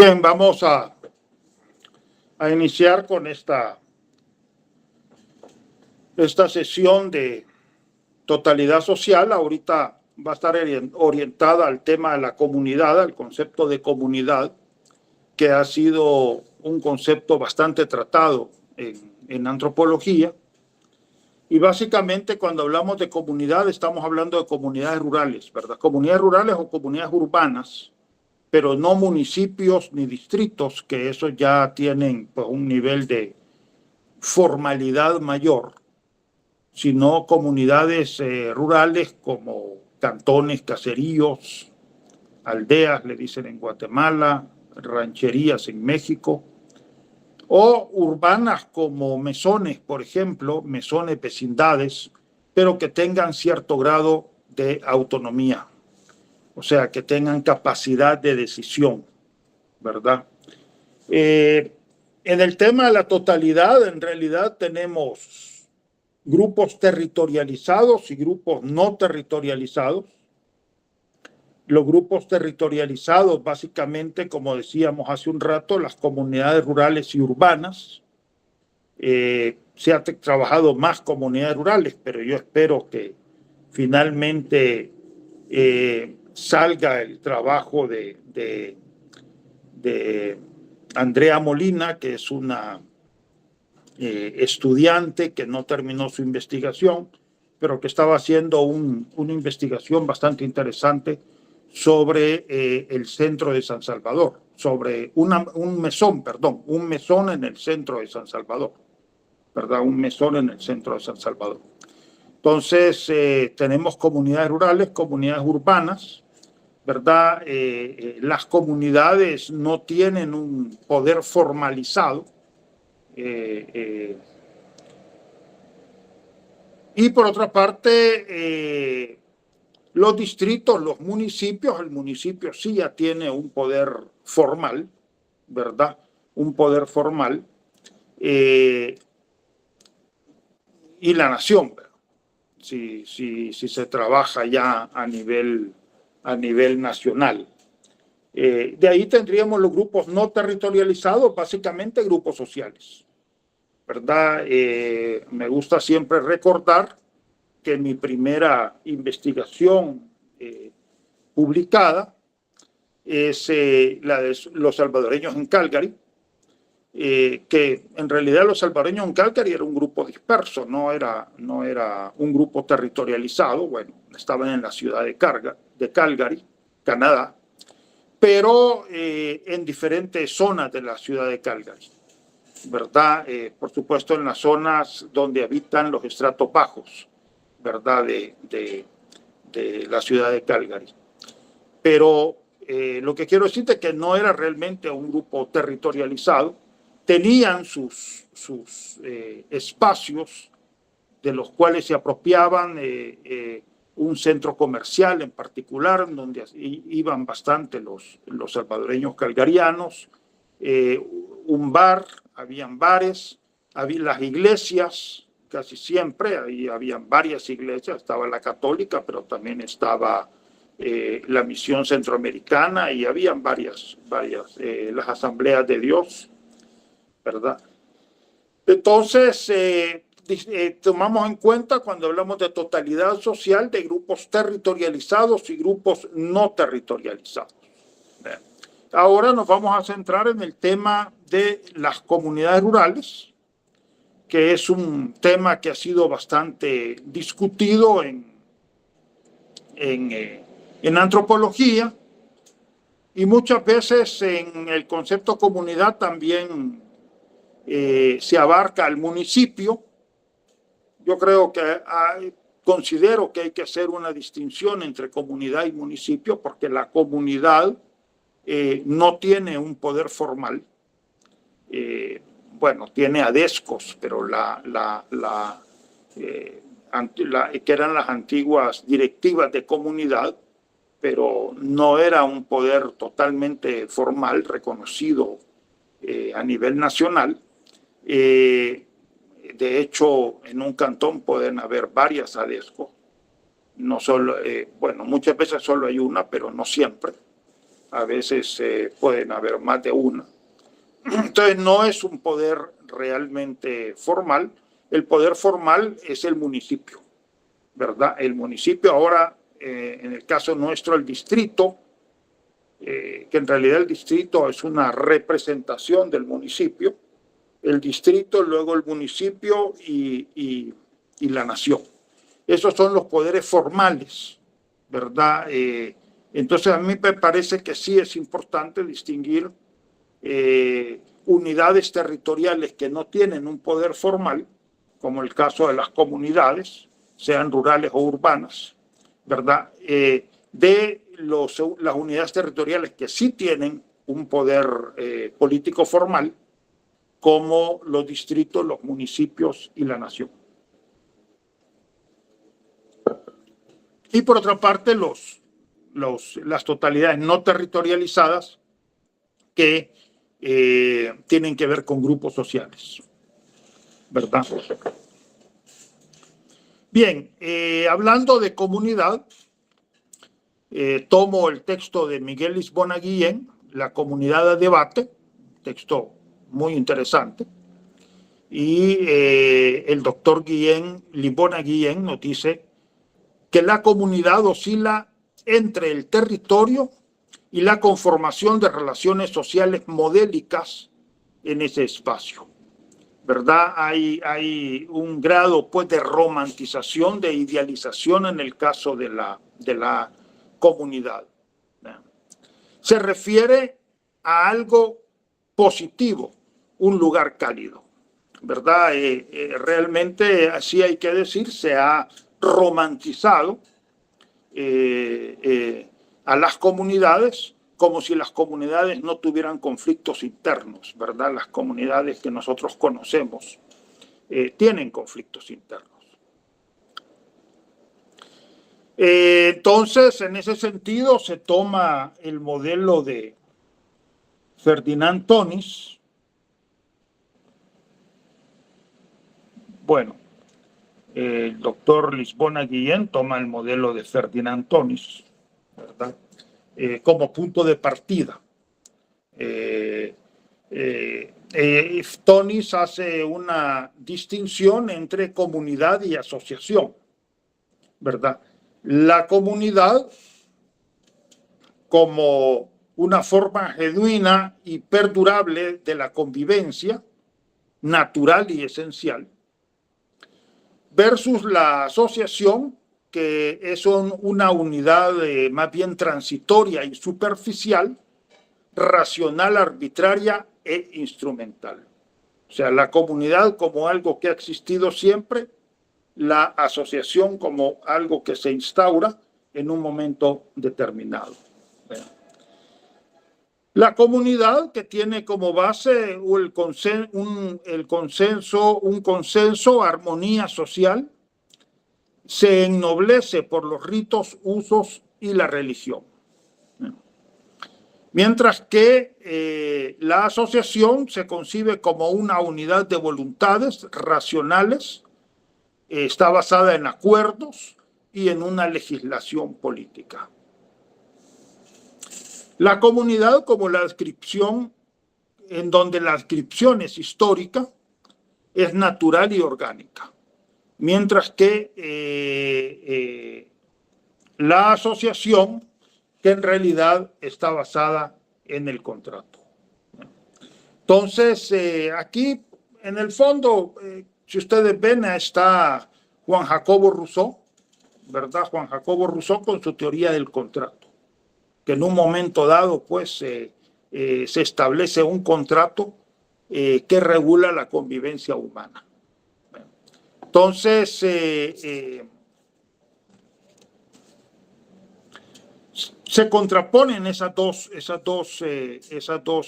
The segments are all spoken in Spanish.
Bien, vamos a iniciar con esta sesión de totalidad social. Ahorita va a estar orientada al tema de la comunidad, al concepto de comunidad, que ha sido un concepto bastante tratado en antropología. Y básicamente cuando hablamos de comunidad estamos hablando de comunidades rurales, ¿verdad? Comunidades rurales o comunidades urbanas, pero no municipios ni distritos, que eso ya tienen pues, un nivel de formalidad mayor, sino comunidades rurales como cantones, caseríos, aldeas, le dicen en Guatemala, rancherías en México, o urbanas como mesones, por ejemplo, mesones, vecindades, pero que tengan cierto grado de autonomía, o sea, que tengan capacidad de decisión, ¿verdad? En el tema de la totalidad, en realidad tenemos grupos territorializados y grupos no territorializados. Los grupos territorializados, básicamente, como decíamos hace un rato, las comunidades rurales y urbanas. Se ha trabajado más comunidades rurales, pero yo espero que finalmente salga el trabajo de Andrea Molina, que es una estudiante que no terminó su investigación, pero que estaba haciendo una investigación bastante interesante sobre el centro de San Salvador, sobre un mesón en el centro de San Salvador, ¿verdad? Un mesón en el centro de San Salvador. Entonces, tenemos comunidades rurales, comunidades urbanas, ¿verdad? Las comunidades no tienen un poder formalizado. Y por otra parte, los distritos, los municipios, el municipio sí ya tiene un poder formal, ¿verdad? Un poder formal. Y la nación, ¿verdad? Si se trabaja ya a nivel nacional. De ahí tendríamos los grupos no territorializados, básicamente grupos sociales, ¿verdad? Me gusta siempre recordar que mi primera investigación publicada es la de los salvadoreños en Calgary, que en realidad los salvadoreños en Calgary era un grupo disperso, no era un grupo territorializado. Bueno, estaban en la ciudad de Calgary, Canadá, pero en diferentes zonas de la ciudad de Calgary, ¿verdad? Por supuesto en las zonas donde habitan los estratos bajos, ¿verdad? De la ciudad de Calgary. Pero lo que quiero decirte es que no era realmente un grupo territorializado. Tenían sus espacios de los cuales se apropiaban, un centro comercial en particular, donde iban bastante los salvadoreños calgarianos, un bar, habían bares, había las iglesias, casi siempre, ahí habían varias iglesias, estaba la católica, pero también estaba la misión centroamericana y habían varias las asambleas de Dios, ¿verdad? Entonces, tomamos en cuenta cuando hablamos de totalidad social de grupos territorializados y grupos no territorializados. Ahora nos vamos a centrar en el tema de las comunidades rurales, que es un tema que ha sido bastante discutido en antropología, y muchas veces en el concepto comunidad también se abarca el municipio. Yo creo que considero que hay que hacer una distinción entre comunidad y municipio, porque la comunidad no tiene un poder formal. Bueno, tiene adescos, pero que eran las antiguas directivas de comunidad, pero no era un poder totalmente formal, reconocido a nivel nacional. De hecho, en un cantón pueden haber varias adescos, no solo, bueno, muchas veces solo hay una, pero no siempre. a veces pueden haber más de una. Entonces no es un poder realmente formal. El poder formal es el municipio, ¿verdad? El municipio ahora, en el caso nuestro, el distrito, que en realidad el distrito es una representación del municipio, el distrito, luego el municipio y la nación. Esos son los poderes formales, ¿verdad? Entonces a mí me parece que sí es importante distinguir unidades territoriales que no tienen un poder formal, como el caso de las comunidades, sean rurales o urbanas, ¿verdad? Las unidades territoriales que sí tienen un poder político formal, como los distritos, los municipios y la nación. Y por otra parte, las totalidades no territorializadas que tienen que ver con grupos sociales, ¿verdad? Bien, hablando de comunidad, tomo el texto de Miguel Lisbona Guillén, La comunidad de debate, texto muy interesante, y el doctor Lisbona Guillén nos dice que la comunidad oscila entre el territorio y la conformación de relaciones sociales modélicas en ese espacio, ¿verdad? Hay un grado pues de romantización, de idealización en el caso de la comunidad. Se refiere a algo positivo, un lugar cálido, ¿verdad? Realmente, así hay que decir, se ha romantizado a las comunidades como si las comunidades no tuvieran conflictos internos, ¿verdad? Las comunidades que nosotros conocemos tienen conflictos internos. Entonces, en ese sentido, se toma el modelo de Ferdinand Tonis. Bueno, el doctor Lisbona Guillén toma el modelo de Ferdinand Tonis, ¿verdad? Como punto de partida. Tonis hace una distinción entre comunidad y asociación, ¿verdad? La comunidad como una forma genuina y perdurable de la convivencia natural y esencial, versus la asociación, que es una unidad más bien transitoria y superficial, racional, arbitraria e instrumental. O sea, la comunidad como algo que ha existido siempre, la asociación como algo que se instaura en un momento determinado. La comunidad, que tiene como base un consenso, armonía social, se ennoblece por los ritos, usos y la religión. Mientras que la asociación se concibe como una unidad de voluntades racionales, está basada en acuerdos y en una legislación política. La comunidad como la descripción, en donde la descripción es histórica, es natural y orgánica, mientras que la asociación, que en realidad está basada en el contrato. Entonces, aquí, en el fondo, si ustedes ven, está Juan Jacobo Rousseau, ¿verdad? Juan Jacobo Rousseau con su teoría del contrato, que en un momento dado, pues, se establece un contrato que regula la convivencia humana. Entonces, se contraponen esos dos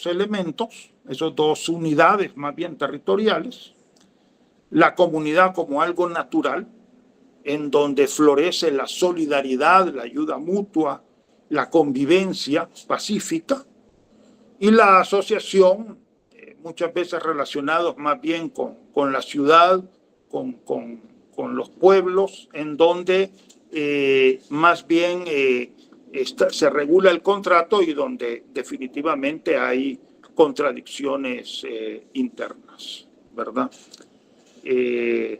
elementos, esas dos unidades más bien territoriales, la comunidad como algo natural, en donde florece la solidaridad, la ayuda mutua, la convivencia pacífica, y la asociación, muchas veces relacionados más bien con la ciudad, con los pueblos, en donde más bien se regula el contrato y donde definitivamente hay contradicciones internas, ¿verdad? En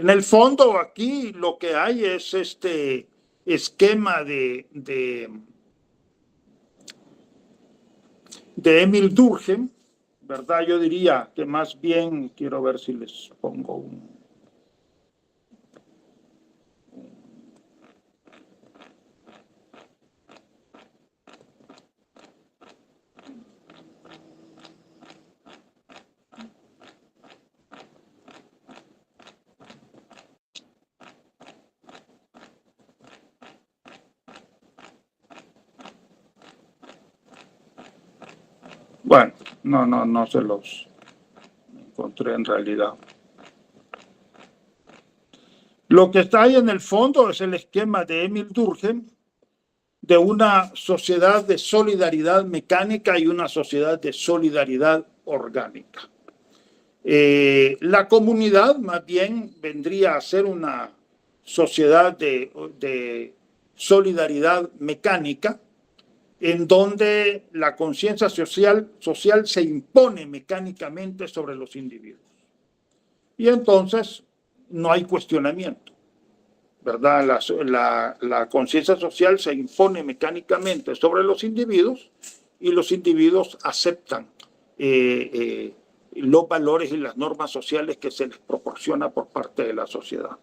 el fondo aquí lo que hay es este esquema de Emil Durkheim, ¿verdad? Yo diría que más bien, quiero ver si les pongo un... Bueno, no se los encontré en realidad. Lo que está ahí en el fondo es el esquema de Emil Durkheim de una sociedad de solidaridad mecánica y una sociedad de solidaridad orgánica. La comunidad más bien vendría a ser una sociedad de solidaridad mecánica, en donde la conciencia social se impone mecánicamente sobre los individuos. Y entonces no hay cuestionamiento, ¿verdad? La conciencia social se impone mecánicamente sobre los individuos y los individuos aceptan los valores y las normas sociales que se les proporciona por parte de la sociedad.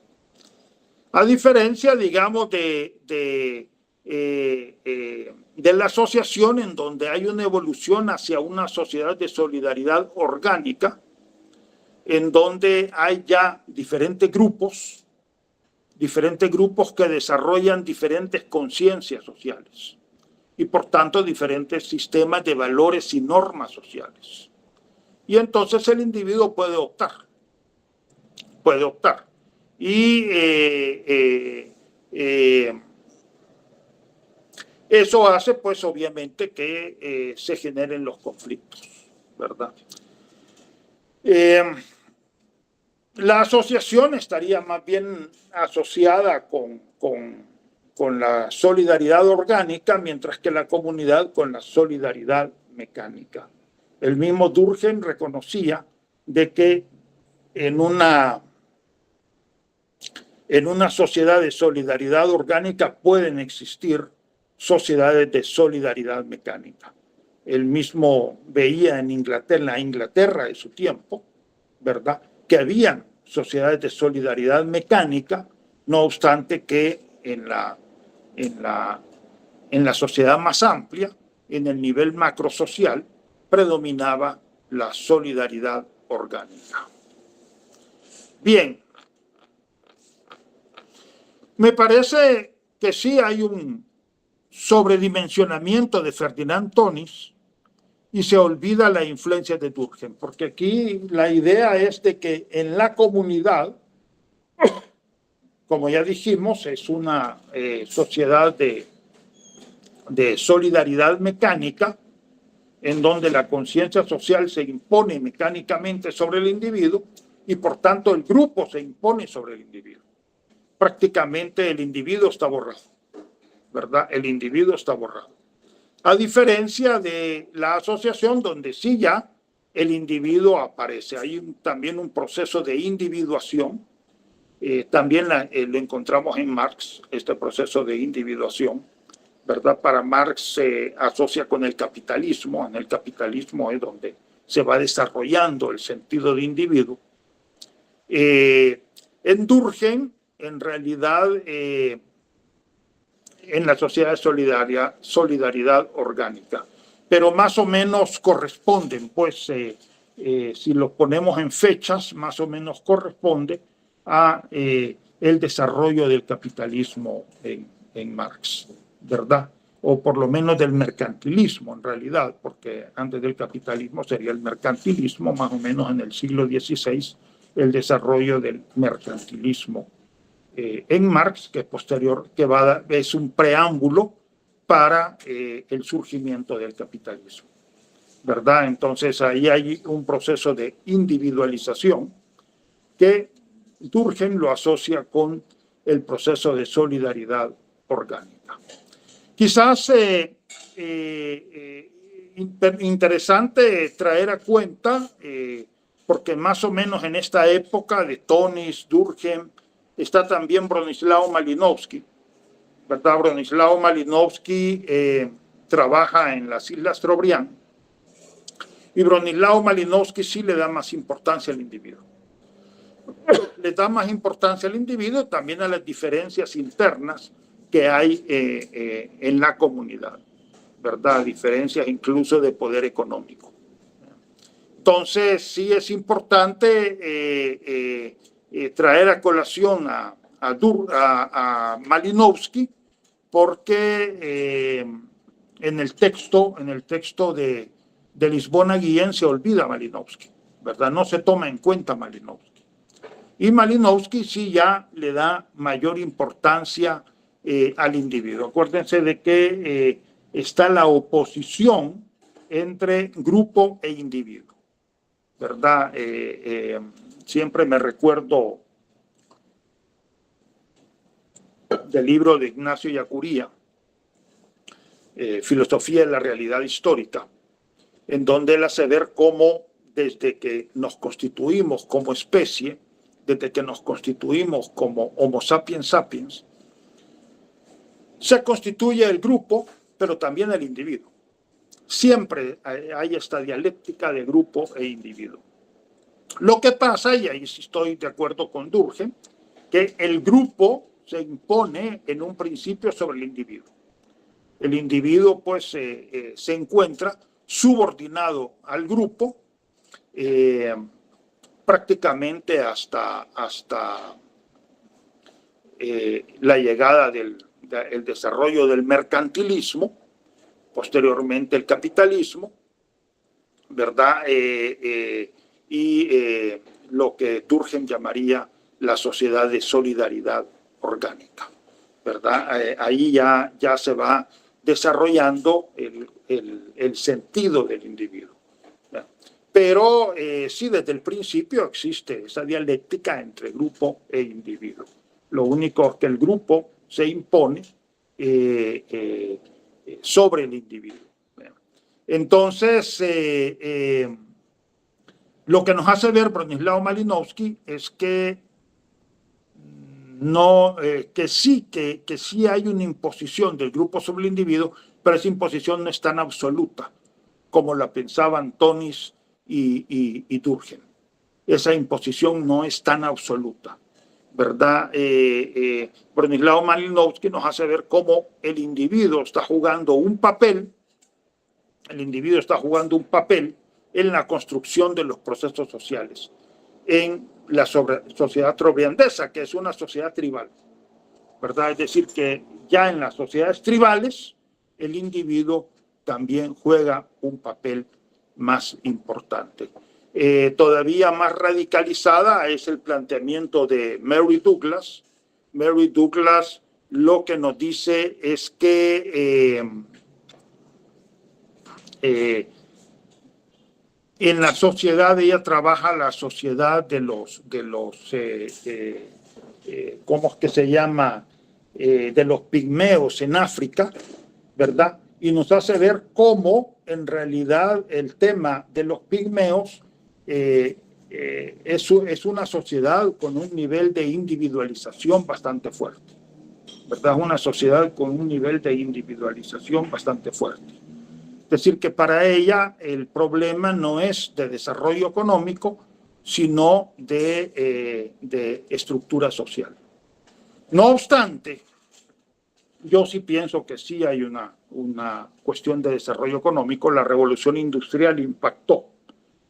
A diferencia, digamos, de la asociación, en donde hay una evolución hacia una sociedad de solidaridad orgánica, en donde hay ya diferentes grupos que desarrollan diferentes conciencias sociales y por tanto diferentes sistemas de valores y normas sociales. Y entonces el individuo puede optar. Y eso hace, pues, obviamente, que se generen los conflictos, ¿verdad? La asociación estaría más bien asociada con la solidaridad orgánica, mientras que la comunidad con la solidaridad mecánica. El mismo Durkheim reconocía de que en una sociedad de solidaridad orgánica pueden existir sociedades de solidaridad mecánica. Él mismo veía en la Inglaterra de su tiempo, ¿verdad?, que habían sociedades de solidaridad mecánica, no obstante que en la sociedad más amplia, en el nivel macrosocial, predominaba la solidaridad orgánica. Bien, me parece que sí hay un sobredimensionamiento de Ferdinand Tönnies y se olvida la influencia de Durkheim, porque aquí la idea es de que en la comunidad, como ya dijimos, es una sociedad de solidaridad mecánica, en donde la conciencia social se impone mecánicamente sobre el individuo y por tanto el grupo se impone sobre el individuo. Prácticamente el individuo está borrado, ¿verdad? El individuo está borrado. A diferencia de la asociación, donde sí ya el individuo aparece. Hay también un proceso de individuación. También lo encontramos en Marx, este proceso de individuación, ¿verdad? Para Marx se asocia con el capitalismo. En el capitalismo es donde se va desarrollando el sentido de individuo. En Durkheim, en realidad, en la sociedad de solidaridad orgánica, pero más o menos corresponden, pues, si los ponemos en fechas, más o menos corresponde a el desarrollo del capitalismo en Marx, ¿verdad? O por lo menos del mercantilismo, en realidad, porque antes del capitalismo sería el mercantilismo, más o menos en el siglo XVI, el desarrollo del mercantilismo en Marx, que es posterior, es un preámbulo para el surgimiento del capitalismo, ¿verdad? Entonces ahí hay un proceso de individualización que Durkheim lo asocia con el proceso de solidaridad orgánica. Quizás interesante traer a cuenta, porque más o menos en esta época de Tonys, Durkheim, está también Bronislaw Malinowski, ¿verdad? Bronislaw Malinowski trabaja en las Islas Trobriand, y Bronislaw Malinowski sí le da más importancia al individuo. Le da más importancia al individuo, también a las diferencias internas que hay en la comunidad, ¿verdad? Diferencias incluso de poder económico. Entonces, sí es importante traer a colación a Malinowski, porque en el texto de Lisbona Guillén se olvida Malinowski, ¿verdad? No se toma en cuenta Malinowski. Y Malinowski sí ya le da mayor importancia al individuo. Acuérdense de que está la oposición entre grupo e individuo, ¿verdad? Siempre me recuerdo del libro de Ignacio Yacuría, Filosofía de la Realidad Histórica, en donde él hace ver cómo desde que nos constituimos como especie, desde que nos constituimos como Homo sapiens sapiens, se constituye el grupo, pero también el individuo. Siempre hay esta dialéctica de grupo e individuo. Lo que pasa, y ahí sí estoy de acuerdo con Durkheim, que el grupo se impone en un principio sobre el individuo. El individuo pues se encuentra subordinado al grupo prácticamente hasta la llegada del desarrollo del mercantilismo, posteriormente el capitalismo, ¿verdad? Y lo que Durkheim llamaría la sociedad de solidaridad orgánica, ¿verdad? Ahí ya se va desarrollando el sentido del individuo. Pero sí, desde el principio existe esa dialéctica entre grupo e individuo. Lo único es que el grupo se impone sobre el individuo. Entonces, lo que nos hace ver Bronislaw Malinowski es que que sí hay una imposición del grupo sobre el individuo, pero esa imposición no es tan absoluta como la pensaban Tonys y Durkheim. Esa imposición no es tan absoluta, ¿verdad? Bronislaw Malinowski nos hace ver cómo el individuo está jugando un papel, en la construcción de los procesos sociales, en la sociedad trobriandesa, que es una sociedad tribal, ¿verdad? Es decir, que ya en las sociedades tribales el individuo también juega un papel más importante. Todavía más radicalizada es el planteamiento de Mary Douglas. Mary Douglas lo que nos dice es que en la sociedad, ella trabaja la sociedad de los ¿cómo es que se llama? De los pigmeos en África, ¿verdad? Y nos hace ver cómo en realidad el tema de los pigmeos es una sociedad con un nivel de individualización bastante fuerte, ¿verdad? Una sociedad con un nivel de individualización bastante fuerte. Es decir, que para ella el problema no es de desarrollo económico, sino de estructura social. No obstante, yo sí pienso que sí hay una cuestión de desarrollo económico. La revolución industrial impactó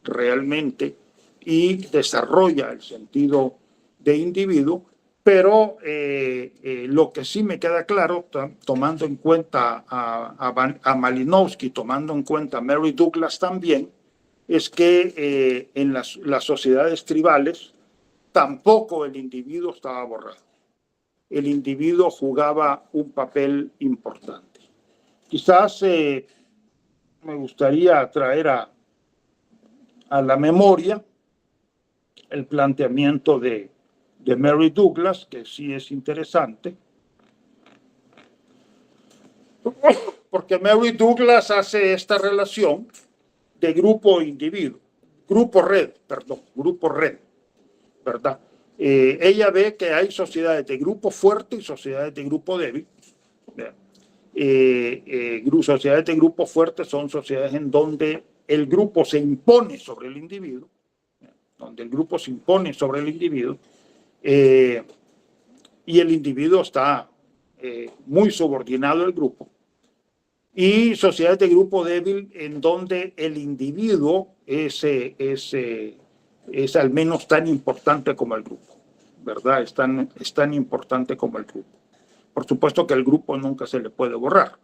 realmente y desarrolla el sentido de individuo, pero lo que sí me queda claro, tomando en cuenta a Malinowski, tomando en cuenta a Mary Douglas también, es que en las sociedades tribales tampoco el individuo estaba borrado. El individuo jugaba un papel importante. Quizás me gustaría traer a la memoria el planteamiento de Mary Douglas, que sí es interesante, Porque Mary Douglas hace esta relación de grupo-individuo, grupo-red, perdón, grupo-red, ¿verdad? Ella ve que hay sociedades de grupo fuerte y sociedades de grupo débil. Sociedades de grupo fuerte son sociedades en donde el grupo se impone sobre el individuo, donde el grupo se impone sobre el individuo, y el individuo está muy subordinado al grupo. Y sociedades de grupo débil en donde el individuo es al menos tan importante como el grupo, ¿verdad? Es tan importante como el grupo. Por supuesto que el grupo nunca se le puede borrar,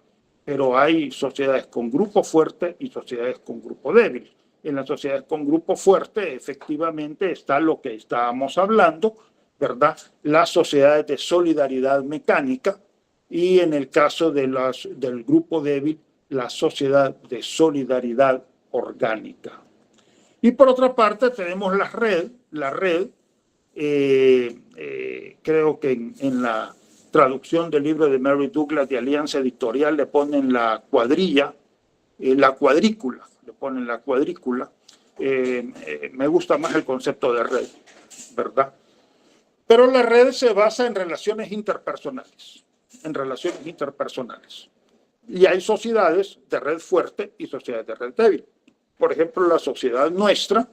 pero hay sociedades con grupo fuerte y sociedades con grupo débil. En las sociedades con grupo fuerte, efectivamente, está lo que estábamos hablando, ¿verdad? Las sociedades de solidaridad mecánica, y en el caso del grupo débil, la sociedad de solidaridad orgánica. Y por otra parte tenemos la red. Creo que en la traducción del libro de Mary Douglas de Alianza Editorial le ponen la cuadrícula, le ponen la cuadrícula. Me gusta más el concepto de red, ¿verdad? Pero la red se basa en relaciones interpersonales, Y hay sociedades de red fuerte y sociedades de red débil. Por ejemplo, la sociedad nuestra,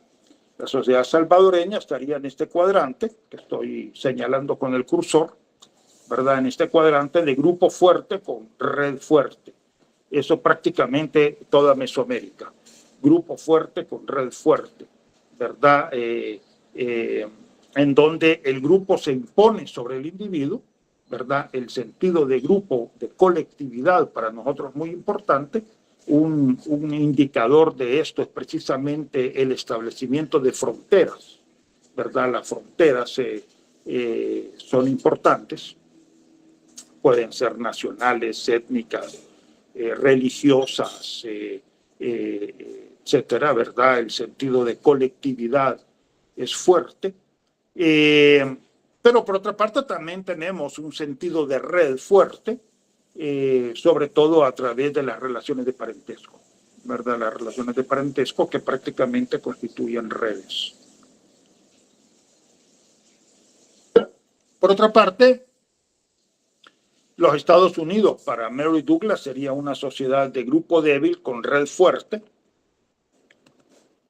la sociedad salvadoreña, estaría en este cuadrante que estoy señalando con el cursor, ¿verdad? En este cuadrante de grupo fuerte con red fuerte. Eso prácticamente toda Mesoamérica. Grupo fuerte con red fuerte, ¿verdad? En donde el grupo se impone sobre el individuo, ¿verdad? El sentido de grupo, de colectividad, para nosotros muy importante. Un indicador de esto es precisamente el establecimiento de fronteras, ¿verdad? Las fronteras son importantes, pueden ser nacionales, étnicas, religiosas, etcétera, ¿verdad? El sentido de colectividad es fuerte. Pero por otra parte también tenemos un sentido de red fuerte, sobre todo a través de las relaciones de parentesco, ¿verdad? Las relaciones de parentesco que prácticamente constituyen redes. Por otra parte, los Estados Unidos para Mary Douglas sería una sociedad de grupo débil con red fuerte,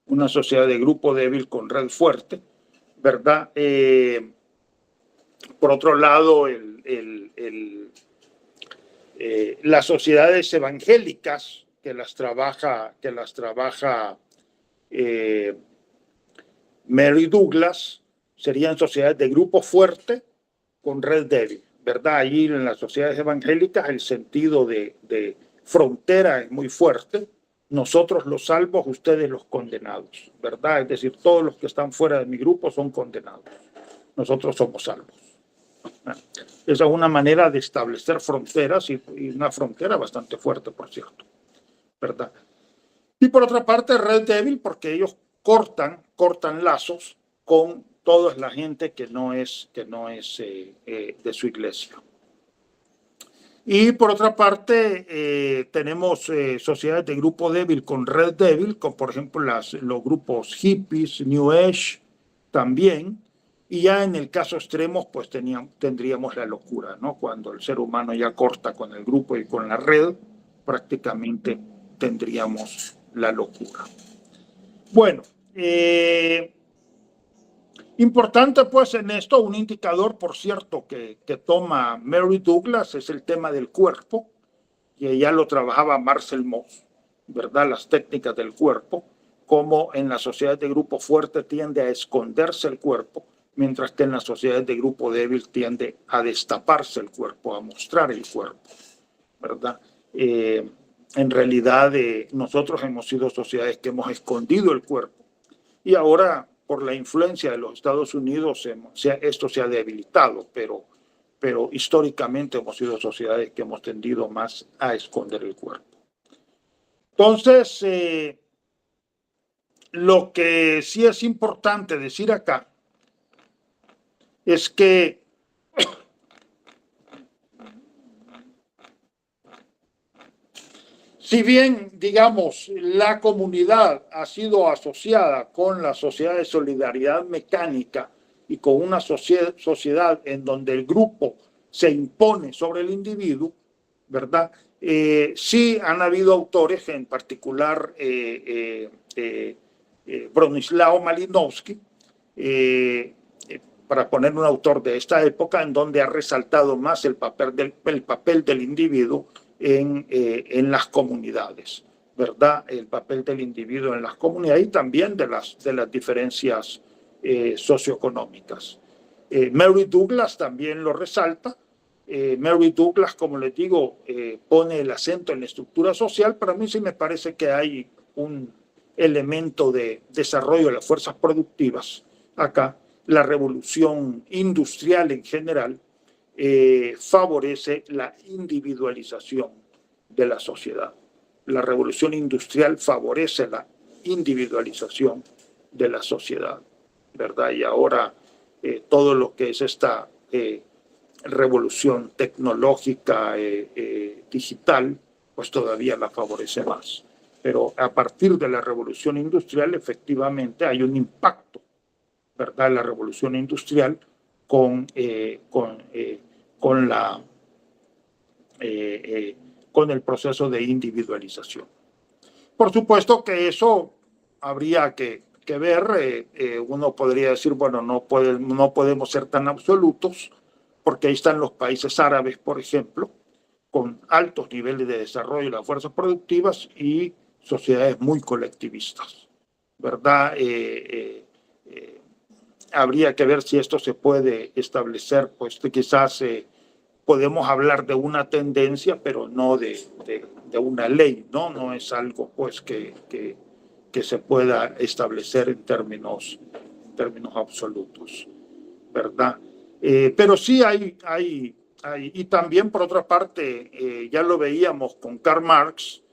una sociedad de grupo débil con red fuerte, ¿verdad? Por otro lado, las sociedades evangélicas que las trabaja Mary Douglas serían sociedades de grupo fuerte con red débil, ¿verdad? Allí en las sociedades evangélicas el sentido de frontera es muy fuerte. Nosotros los salvos, ustedes los condenados, ¿verdad? Es decir, todos los que están fuera de mi grupo son condenados. Nosotros somos salvos. Esa es una manera de establecer fronteras y una frontera bastante fuerte, por cierto, ¿verdad? Y por otra parte, red débil, porque ellos cortan lazos con toda la gente que no es de su iglesia. Y por otra parte, tenemos sociedades de grupo débil con red débil, como por ejemplo los grupos hippies, New Age también. Y ya en el caso extremo, pues tendríamos la locura, ¿no? Cuando el ser humano ya corta con el grupo y con la red, prácticamente tendríamos la locura. Bueno, importante pues en esto, un indicador, por cierto, que toma Mary Douglas es el tema del cuerpo, que ya lo trabajaba Marcel Mauss, ¿verdad? Las técnicas del cuerpo, como en la sociedad de grupo fuerte tiende a esconderse el cuerpo, mientras que en las sociedades de grupo débil tiende a destaparse el cuerpo, a mostrar el cuerpo, ¿verdad? En realidad, nosotros hemos sido sociedades que hemos escondido el cuerpo y ahora, por la influencia de los Estados Unidos, esto se ha debilitado, pero históricamente hemos sido sociedades que hemos tendido más a esconder el cuerpo. Entonces, lo que sí es importante decir acá es que Si bien, digamos, la comunidad ha sido asociada con la sociedad de solidaridad mecánica y con una sociedad en donde el grupo se impone sobre el individuo, ¿verdad? Sí han habido autores, en particular Bronislaw Malinowski, para poner un autor de esta época, en donde ha resaltado más el papel del individuo en las comunidades, ¿verdad? El papel del individuo en las comunidades y también de las diferencias socioeconómicas. Mary Douglas también lo resalta. Mary Douglas, como les digo, pone el acento en la estructura social, pero a mí sí me parece que hay un elemento de desarrollo de las fuerzas productivas acá. La revolución industrial en general favorece la individualización de la sociedad. La revolución industrial favorece la individualización de la sociedad, ¿verdad? Y ahora todo lo que es esta revolución tecnológica digital, pues todavía la favorece más. Pero a partir de la revolución industrial, efectivamente, hay un impacto, ¿verdad? La revolución industrial con el proceso de individualización. Por supuesto que eso habría que ver. Uno podría decir, bueno, no podemos ser tan absolutos, porque ahí están los países árabes, por ejemplo, con altos niveles de desarrollo de las fuerzas productivas y sociedades muy colectivistas, ¿verdad? Habría que ver si esto se puede establecer, pues quizás podemos hablar de una tendencia, pero no de una ley, ¿no? No es algo pues que se pueda establecer en términos absolutos, ¿verdad? Pero sí hay, y también por otra parte, ya lo veíamos con Karl Marx,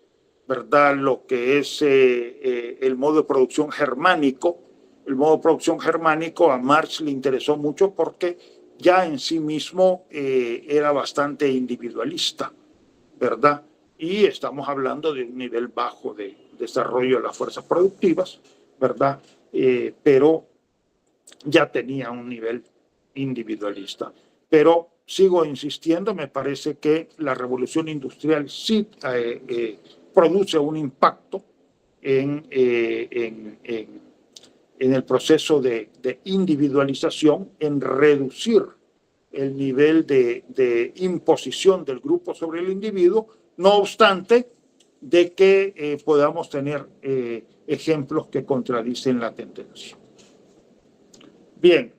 ¿verdad? Lo que es el modo de producción germánico. El modo de producción germánico a Marx le interesó mucho porque ya en sí mismo era bastante individualista, ¿verdad? Y estamos hablando de un nivel bajo de desarrollo de las fuerzas productivas, ¿verdad? Pero ya tenía un nivel individualista. Pero sigo insistiendo, me parece que la revolución industrial sí produce un impacto en el proceso de individualización, en reducir el nivel de imposición del grupo sobre el individuo, no obstante de que podamos tener ejemplos que contradicen la tendencia. Bien.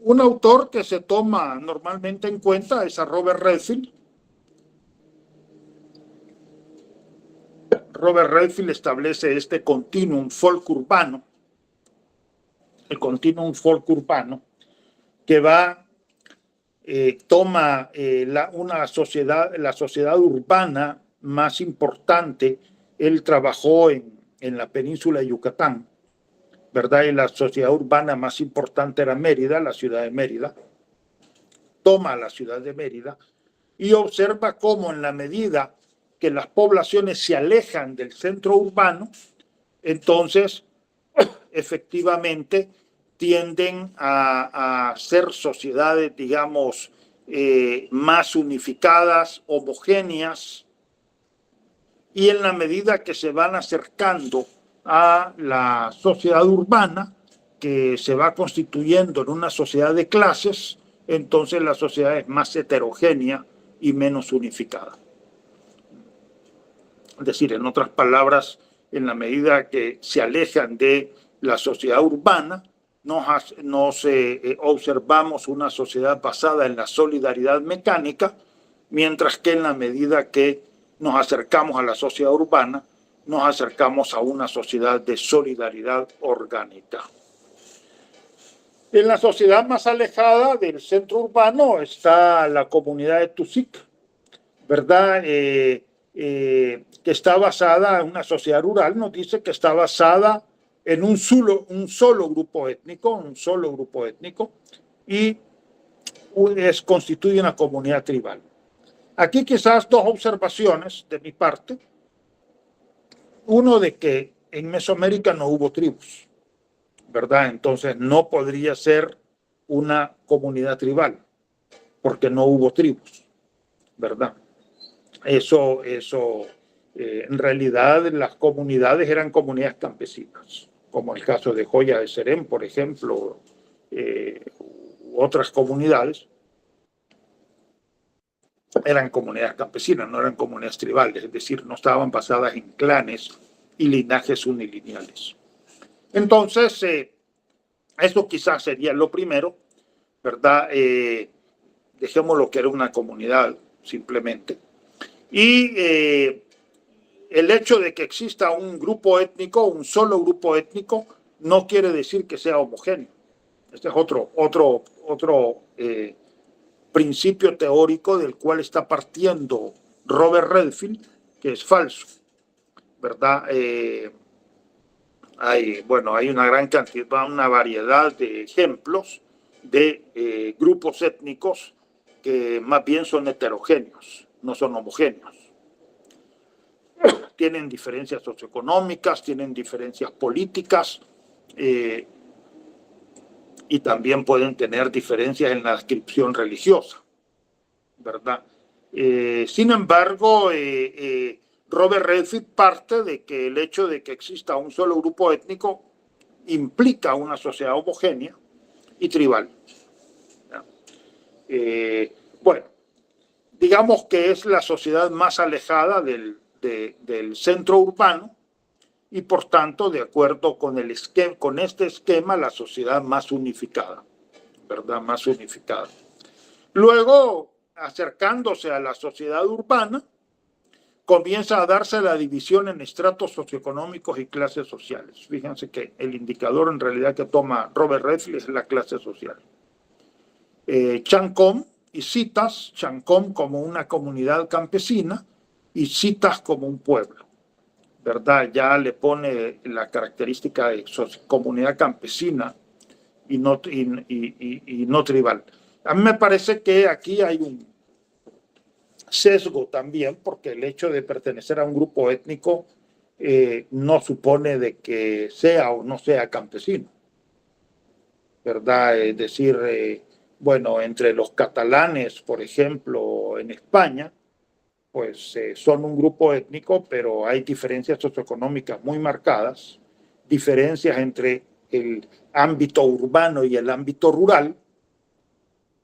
Un autor que se toma normalmente en cuenta es a Robert Redfield. Robert Redfield establece este continuum folk urbano, el continuum folk urbano, que toma la sociedad urbana más importante. Él trabajó en la península de Yucatán, ¿verdad? Y la sociedad urbana más importante era Mérida, la ciudad de Mérida. Toma la ciudad de Mérida y observa cómo en la medida que las poblaciones se alejan del centro urbano, entonces efectivamente tienden a ser sociedades, digamos, más unificadas, homogéneas, y en la medida que se van acercando a la sociedad urbana, que se va constituyendo en una sociedad de clases, entonces la sociedad es más heterogénea y menos unificada. Es decir, en otras palabras, en la medida que se alejan de la sociedad urbana, nos observamos una sociedad basada en la solidaridad mecánica, mientras que en la medida que nos acercamos a la sociedad urbana, nos acercamos a una sociedad de solidaridad orgánica. En la sociedad más alejada del centro urbano está la comunidad de Tusic, ¿verdad? Que está basada en una sociedad rural, nos dice que está basada en un solo grupo étnico, y constituye una comunidad tribal. Aquí quizás dos observaciones de mi parte. Uno, de que en Mesoamérica no hubo tribus, ¿verdad? Entonces no podría ser una comunidad tribal, porque no hubo tribus, ¿verdad? En realidad las comunidades eran comunidades campesinas, como el caso de Joya de Serén, por ejemplo, u otras comunidades, eran comunidades campesinas, no eran comunidades tribales, es decir, no estaban basadas en clanes y linajes unilineales. Entonces, eso quizás sería lo primero, ¿verdad? Dejémoslo que era una comunidad, simplemente. Y el hecho de que exista un grupo étnico, un solo grupo étnico, no quiere decir que sea homogéneo. Este es otro principio teórico del cual está partiendo Robert Redfield, que es falso, ¿verdad? Hay una gran cantidad, una variedad de ejemplos de grupos étnicos que más bien son heterogéneos, no son homogéneos. Tienen diferencias socioeconómicas, tienen diferencias políticas, y también pueden tener diferencias en la adscripción religiosa, ¿verdad? Sin embargo, Robert Redfield parte de que el hecho de que exista un solo grupo étnico implica una sociedad homogénea y tribal. Bueno, digamos que es la sociedad más alejada del centro urbano y por tanto, de acuerdo con este esquema, la sociedad más unificada, ¿verdad? Más unificada. Luego, acercándose a la sociedad urbana, comienza a darse la división en estratos socioeconómicos y clases sociales. Fíjense que el indicador en realidad que toma Robert Redfield es la clase social. Chancom y Citas, Chancom como una comunidad campesina y Citas como un pueblo, ¿verdad? Ya le pone la característica de comunidad campesina y no tribal. A mí me parece que aquí hay un sesgo también, porque el hecho de pertenecer a un grupo étnico no supone de que sea o no sea campesino, ¿verdad? Es decir, entre los catalanes, por ejemplo, en España, pues son un grupo étnico, pero hay diferencias socioeconómicas muy marcadas, diferencias entre el ámbito urbano y el ámbito rural,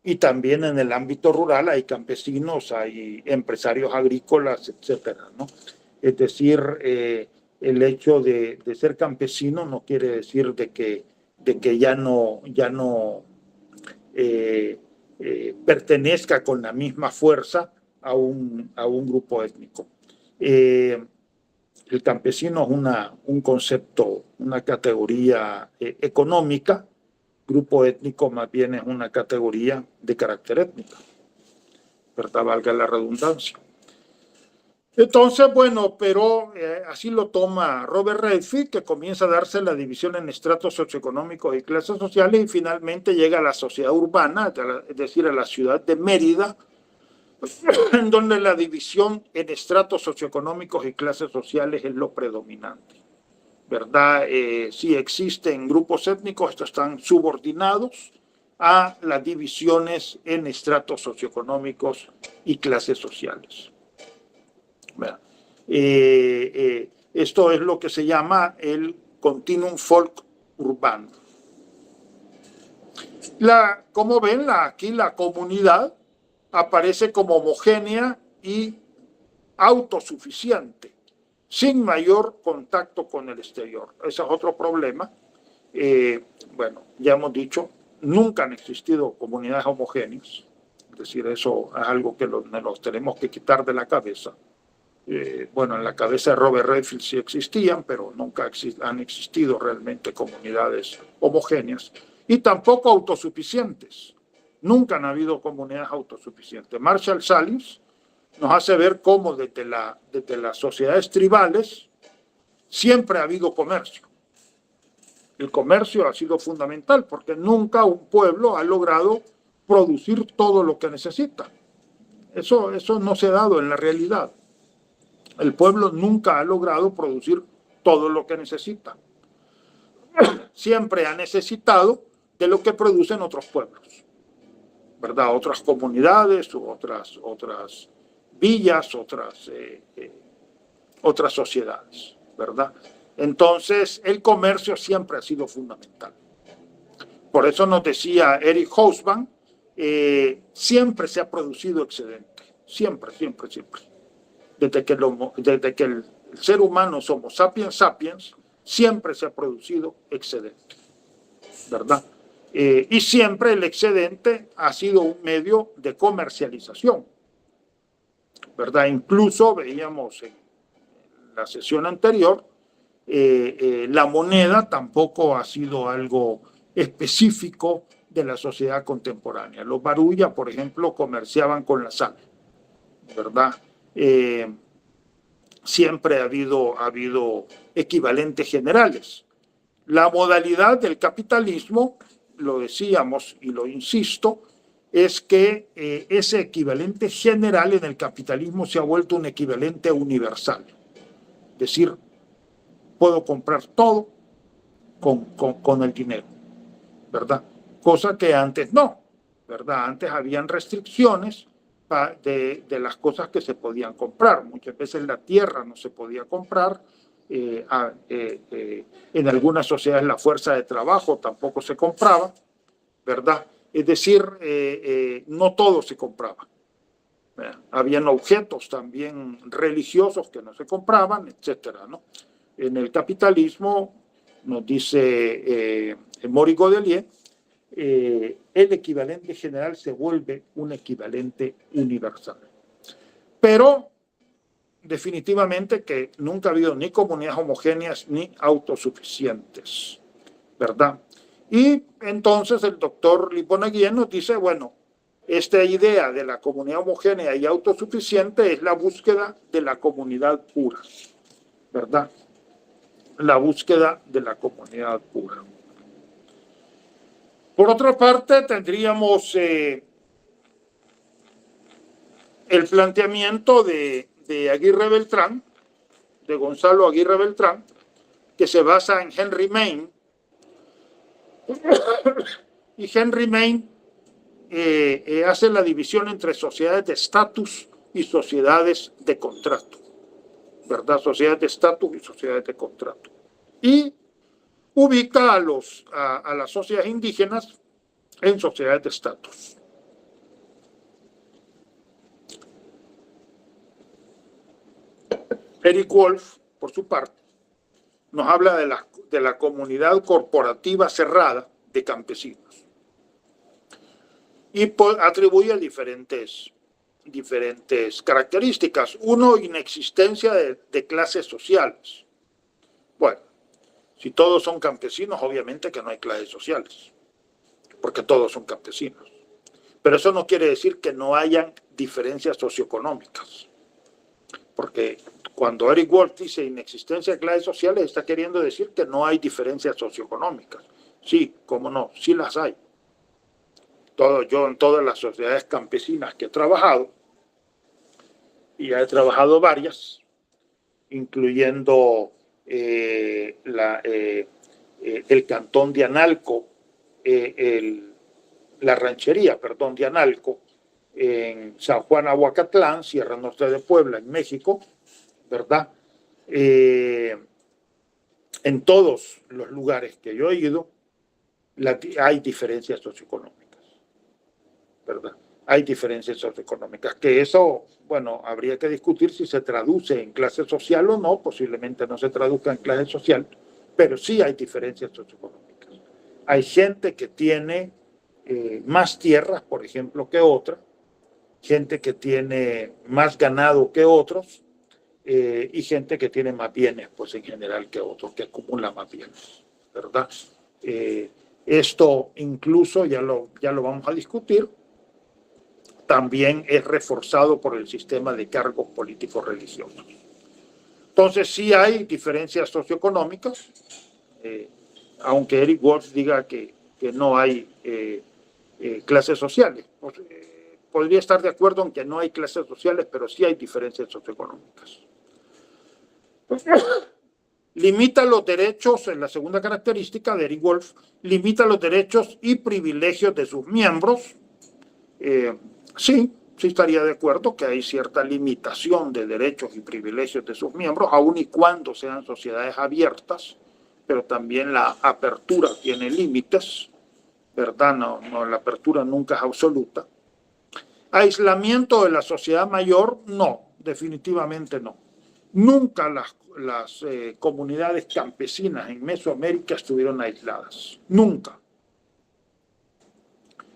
y también en el ámbito rural hay campesinos, hay empresarios agrícolas, etcétera, ¿no? Es decir, el hecho de ser campesino no quiere decir de que ya no pertenezca con la misma fuerza a un grupo étnico. El campesino es un concepto, una categoría económica. Grupo étnico más bien es una categoría de carácter étnico, ¿verdad? Valga la redundancia. Entonces, pero así lo toma Robert Redfield, que comienza a darse la división en estratos socioeconómicos y clases sociales, y finalmente llega a la sociedad urbana, es decir, a la ciudad de Mérida, en donde la división en estratos socioeconómicos y clases sociales es lo predominante, ¿verdad? Si existen grupos étnicos, estos están subordinados a las divisiones en estratos socioeconómicos y clases sociales. Esto es lo que se llama el continuum folk urbano. Como ven, aquí la comunidad aparece como homogénea y autosuficiente, sin mayor contacto con el exterior. Ese es otro problema. Ya hemos dicho, nunca han existido comunidades homogéneas. Es decir, eso es algo que nos tenemos que quitar de la cabeza. En la cabeza de Robert Redfield sí existían, pero nunca han existido realmente comunidades homogéneas y tampoco autosuficientes. Nunca han habido comunidades autosuficientes. Marshall Sahlins nos hace ver cómo desde las sociedades tribales siempre ha habido comercio. El comercio ha sido fundamental porque nunca un pueblo ha logrado producir todo lo que necesita. Eso no se ha dado en la realidad. El pueblo nunca ha logrado producir todo lo que necesita. Siempre ha necesitado de lo que producen otros pueblos, ¿verdad? Otras comunidades, otras villas, otras sociedades, ¿verdad? Entonces, el comercio siempre ha sido fundamental. Por eso nos decía Eric Hobsbawm, siempre se ha producido excedente, siempre. Desde que el ser humano somos sapiens sapiens, siempre se ha producido excedente, ¿verdad? Y siempre el excedente ha sido un medio de comercialización, ¿verdad? Incluso veíamos en la sesión anterior, la moneda tampoco ha sido algo específico de la sociedad contemporánea. Los Baruya, por ejemplo, comerciaban con la sal, ¿verdad? Siempre ha habido equivalentes generales. La modalidad del capitalismo, lo decíamos y lo insisto, es que ese equivalente general en el capitalismo se ha vuelto un equivalente universal. Es decir, puedo comprar todo con el dinero, ¿verdad? Cosa que antes no, ¿verdad? Antes habían restricciones de las cosas que se podían comprar. Muchas veces la tierra no se podía comprar. En algunas sociedades la fuerza de trabajo tampoco se compraba, ¿verdad? Es decir, no todo se compraba. Habían objetos también religiosos que no se compraban, etcétera, ¿no? En el capitalismo, nos dice Maurice Godelier, el equivalente general se vuelve un equivalente universal. Pero definitivamente que nunca ha habido ni comunidades homogéneas ni autosuficientes, ¿verdad? Y entonces el doctor Liponaguien nos dice, bueno, esta idea de la comunidad homogénea y autosuficiente es la búsqueda de la comunidad pura, ¿verdad? La búsqueda de la comunidad pura. Por otra parte, tendríamos el planteamiento de Aguirre Beltrán, de Gonzalo Aguirre Beltrán, que se basa en Henry Maine. Y Henry Maine hace la división entre sociedades de estatus y sociedades de contrato, ¿verdad? Sociedades de estatus y sociedades de contrato. Y ubica a las sociedades indígenas en sociedades de estatus. Eric Wolf, por su parte, nos habla de la comunidad corporativa cerrada de campesinos y atribuye diferentes características. Uno, inexistencia de clases sociales. Bueno, si todos son campesinos, obviamente que no hay clases sociales, porque todos son campesinos. Pero eso no quiere decir que no hayan diferencias socioeconómicas, porque cuando Eric Wolf dice inexistencia de clases sociales, está queriendo decir que no hay diferencias socioeconómicas. Sí, cómo no, sí las hay. Yo en todas las sociedades campesinas que he trabajado, y ya he trabajado varias, incluyendo el cantón de Analco, la ranchería, perdón, de Analco, en San Juan Aguacatlán, Sierra Norte de Puebla, en México, ¿verdad? En todos los lugares que yo he ido, hay diferencias socioeconómicas, ¿verdad? Hay diferencias socioeconómicas, que eso, bueno, habría que discutir si se traduce en clase social o no, posiblemente no se traduzca en clase social, pero sí hay diferencias socioeconómicas. Hay gente que tiene más tierras, por ejemplo, que otra, gente que tiene más ganado que otros, y gente que tiene más bienes, pues en general, que otros, que acumula más bienes, ¿verdad? Esto incluso, ya lo vamos a discutir, también es reforzado por el sistema de cargos políticos religiosos. Entonces sí hay diferencias socioeconómicas, aunque Eric Wolf diga que no hay clases sociales. Pues, podría estar de acuerdo en que no hay clases sociales, pero sí hay diferencias socioeconómicas. Limita los derechos, en la segunda característica de Eric Wolf, limita los derechos y privilegios de sus miembros. Sí estaría de acuerdo que hay cierta limitación de derechos y privilegios de sus miembros, aun y cuando sean sociedades abiertas, pero también la apertura tiene límites, ¿verdad? No, la apertura nunca es absoluta. Aislamiento de la sociedad mayor, no, definitivamente no. Nunca las comunidades campesinas en Mesoamérica estuvieron aisladas, nunca.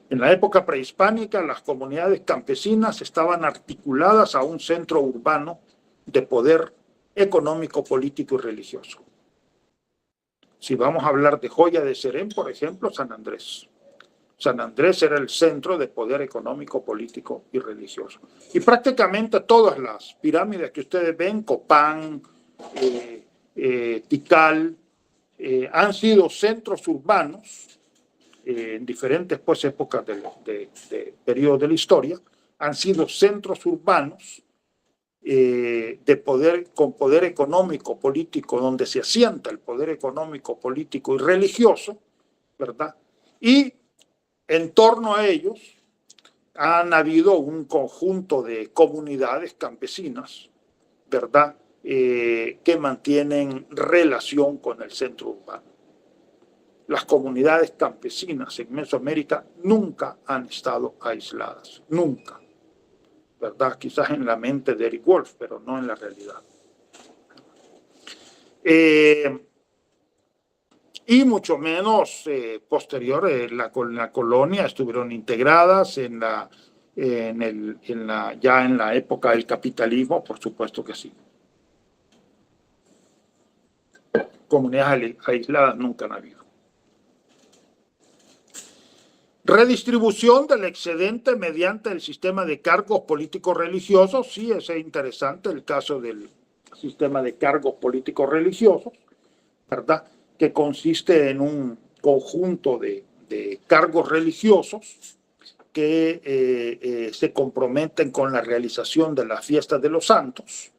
En la época prehispánica, las comunidades campesinas estaban articuladas a un centro urbano de poder económico, político y religioso. Si vamos a hablar de Joya de Serén, por ejemplo, San Andrés. San Andrés era el centro de poder económico, político y religioso. Y prácticamente todas las pirámides que ustedes ven, Copán, Tikal, han sido centros urbanos en diferentes épocas de periodo de la historia, han sido centros urbanos de poder, con poder económico, político, donde se asienta el poder económico, político y religioso, ¿verdad? Y en torno a ellos han habido un conjunto de comunidades campesinas, ¿verdad? Que mantienen relación con el centro urbano. Las comunidades campesinas en Mesoamérica nunca han estado aisladas, nunca, ¿verdad? Quizás en la mente de Eric Wolf, pero no en la realidad. Y mucho menos posterior, la colonia estuvieron integradas ya en la época del capitalismo, por supuesto que sí. Comunidades aisladas nunca han habido. Redistribución del excedente mediante el sistema de cargos políticos religiosos. Sí, es interesante el caso del sistema de cargos políticos religiosos, ¿verdad? Que consiste en un conjunto de cargos religiosos que se comprometen con la realización de las fiestas de los santos,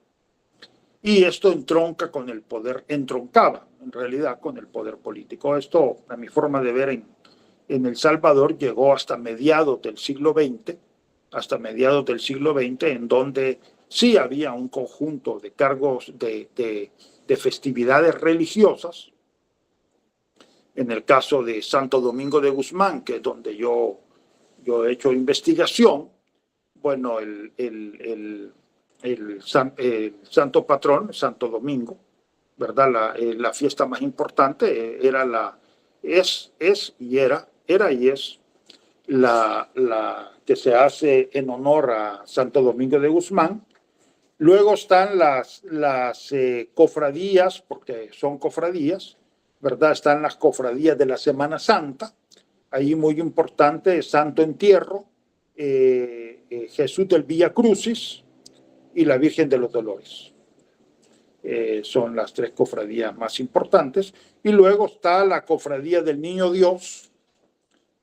y esto entroncaba en realidad con el poder político. Esto, a mi forma de ver, en El Salvador llegó hasta mediados del siglo XX, en donde sí había un conjunto de cargos de festividades religiosas. En el caso de Santo Domingo de Guzmán, que es donde yo he hecho investigación, bueno, el santo patrón, Santo Domingo, ¿verdad? La fiesta más importante era la que se hace en honor a Santo Domingo de Guzmán. Luego están las cofradías, porque son cofradías, ¿verdad? Están las cofradías de la Semana Santa. Ahí muy importante, Santo Entierro, Jesús del Vía Crucis y la Virgen de los Dolores. Son las tres cofradías más importantes. Y luego está la cofradía del Niño Dios,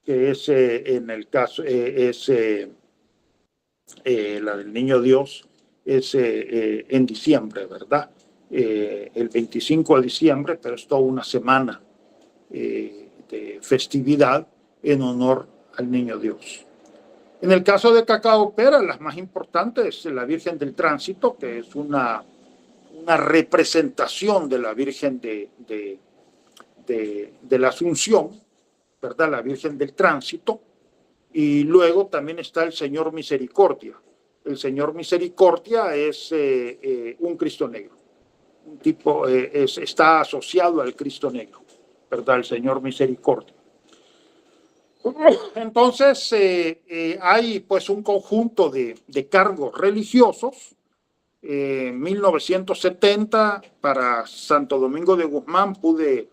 que es en el caso, la del Niño Dios es en diciembre, ¿verdad? El 25 de diciembre, pero es toda una semana de festividad en honor al Niño Dios. En el caso de Cacaopera, las más importantes es la Virgen del Tránsito, que es una representación de la Virgen de la Asunción, ¿verdad? La Virgen del Tránsito. Y luego también está el Señor Misericordia. El Señor Misericordia es un Cristo negro. Un tipo, está asociado al Cristo negro, ¿verdad? El Señor Misericordia. Entonces, hay pues un conjunto de cargos religiosos. En 1970, para Santo Domingo de Guzmán, pude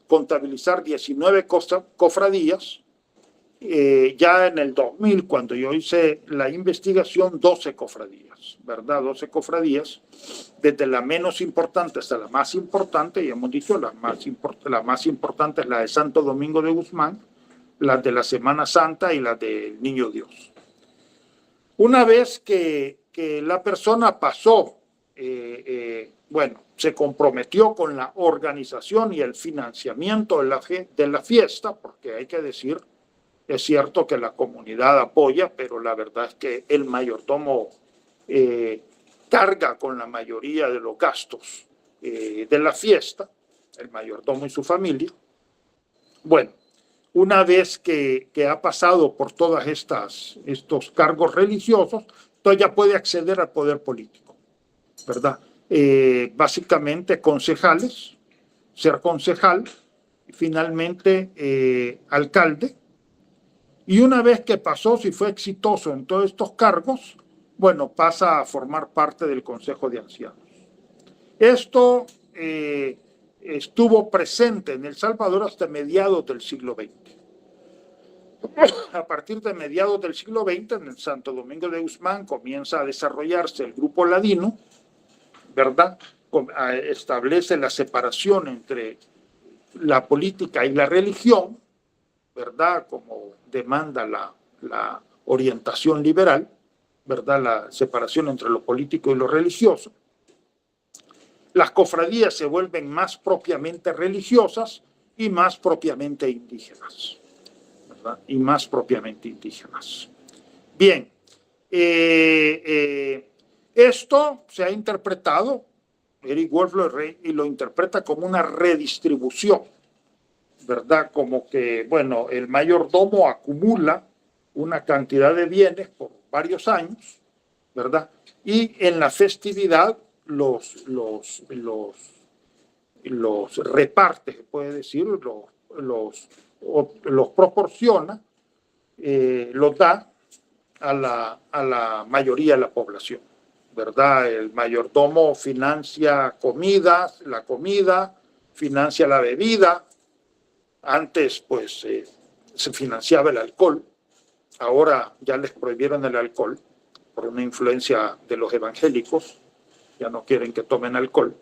contabilizar 19 cofradías. Ya en el 2000, cuando yo hice la investigación, 12 cofradías, ¿verdad? 12 cofradías, desde la menos importante hasta la más importante, y hemos dicho la más importante es la de Santo Domingo de Guzmán, las de la Semana Santa y las del Niño Dios. Una vez que la persona pasó, bueno, se comprometió con la organización y el financiamiento de la fiesta, porque hay que decir, es cierto que la comunidad apoya, pero la verdad es que el mayordomo carga con la mayoría de los gastos de la fiesta, el mayordomo y su familia. Bueno, una vez que ha pasado por todos estos cargos religiosos, entonces ya puede acceder al poder político, ¿verdad? Básicamente concejales, ser concejal, finalmente alcalde, y una vez que pasó, si fue exitoso en todos estos cargos, bueno, pasa a formar parte del Consejo de Ancianos. Esto estuvo presente en El Salvador hasta mediados del siglo XX. A partir de mediados del siglo XX, en el Santo Domingo de Guzmán comienza a desarrollarse el Grupo Ladino, ¿verdad? Establece la separación entre la política y la religión, ¿verdad? Como demanda la orientación liberal, ¿verdad? La separación entre lo político y lo religioso. Las cofradías se vuelven más propiamente religiosas y más propiamente indígenas, ¿verdad? Y más propiamente indígenas. Bien, esto se ha interpretado, Eric Wolf lo interpreta como una redistribución, ¿verdad? Como que, bueno, el mayordomo acumula una cantidad de bienes por varios años, ¿verdad? Y en la festividad los reparte, se puede decir, los proporciona, los da a la mayoría de la población, ¿verdad? El mayordomo financia la comida, financia la bebida. Antes, pues, se financiaba el alcohol. Ahora ya les prohibieron el alcohol por una influencia de los evangélicos. Ya no quieren que tomen alcohol.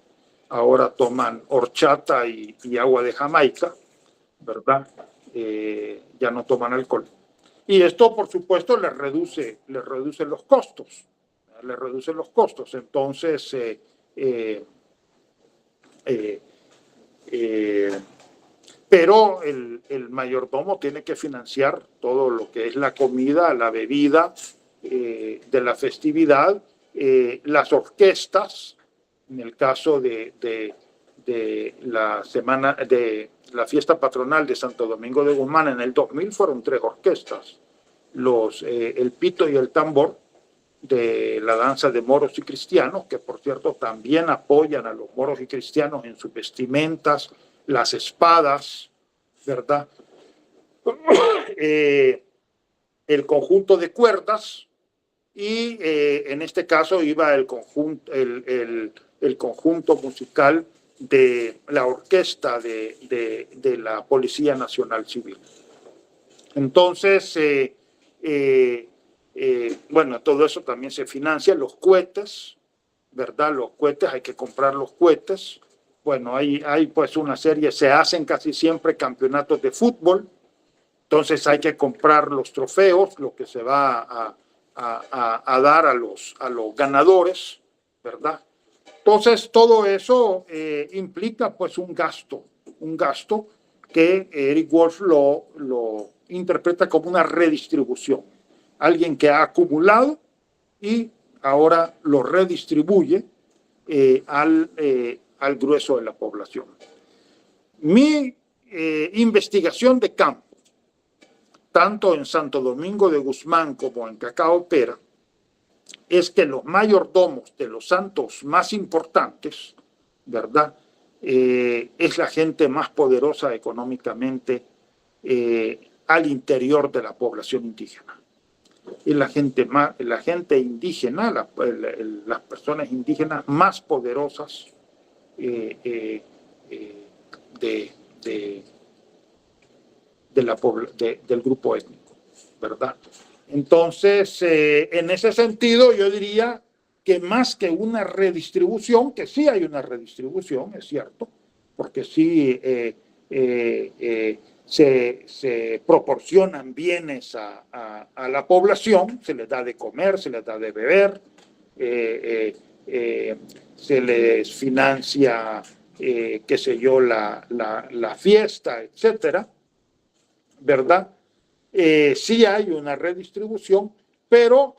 Ahora toman horchata y agua de Jamaica, ¿verdad? Ya no toman alcohol. Y esto, por supuesto, les reduce los costos. Les reduce los costos. Entonces, pero el mayordomo tiene que financiar todo lo que es la comida, la bebida de la festividad, las orquestas, en el caso de la semana de la fiesta patronal de Santo Domingo de Guzmán en el 2000 fueron 3 orquestas, el pito y el tambor de la danza de moros y cristianos, que por cierto también apoyan a los moros y cristianos en sus vestimentas, las espadas, ¿verdad? El conjunto de cuerdas y en este caso iba el conjunto musical de la orquesta de la Policía Nacional Civil. Entonces, bueno, todo eso también se financia, los cohetes, ¿verdad? Los cohetes, hay que comprar los cohetes. Bueno, hay pues una serie, se hacen casi siempre campeonatos de fútbol, entonces hay que comprar los trofeos, lo que se va a dar a los ganadores, ¿verdad? Entonces todo eso implica pues un gasto que Eric Wolf lo interpreta como una redistribución. Alguien que ha acumulado y ahora lo redistribuye al grueso de la población. Mi investigación de campo, tanto en Santo Domingo de Guzmán como en Cacao Pera, es que los mayordomos de los santos más importantes, ¿verdad? Es la gente más poderosa económicamente al interior de la población indígena. Es la gente indígena, las personas indígenas más poderosas del grupo étnico, ¿verdad? Entonces, en ese sentido, yo diría que más que una redistribución, que sí hay una redistribución, es cierto, porque sí se proporcionan bienes a la población, se les da de comer, se les da de beber, se les financia, qué sé yo, la fiesta, etcétera, ¿verdad? Sí hay una redistribución, pero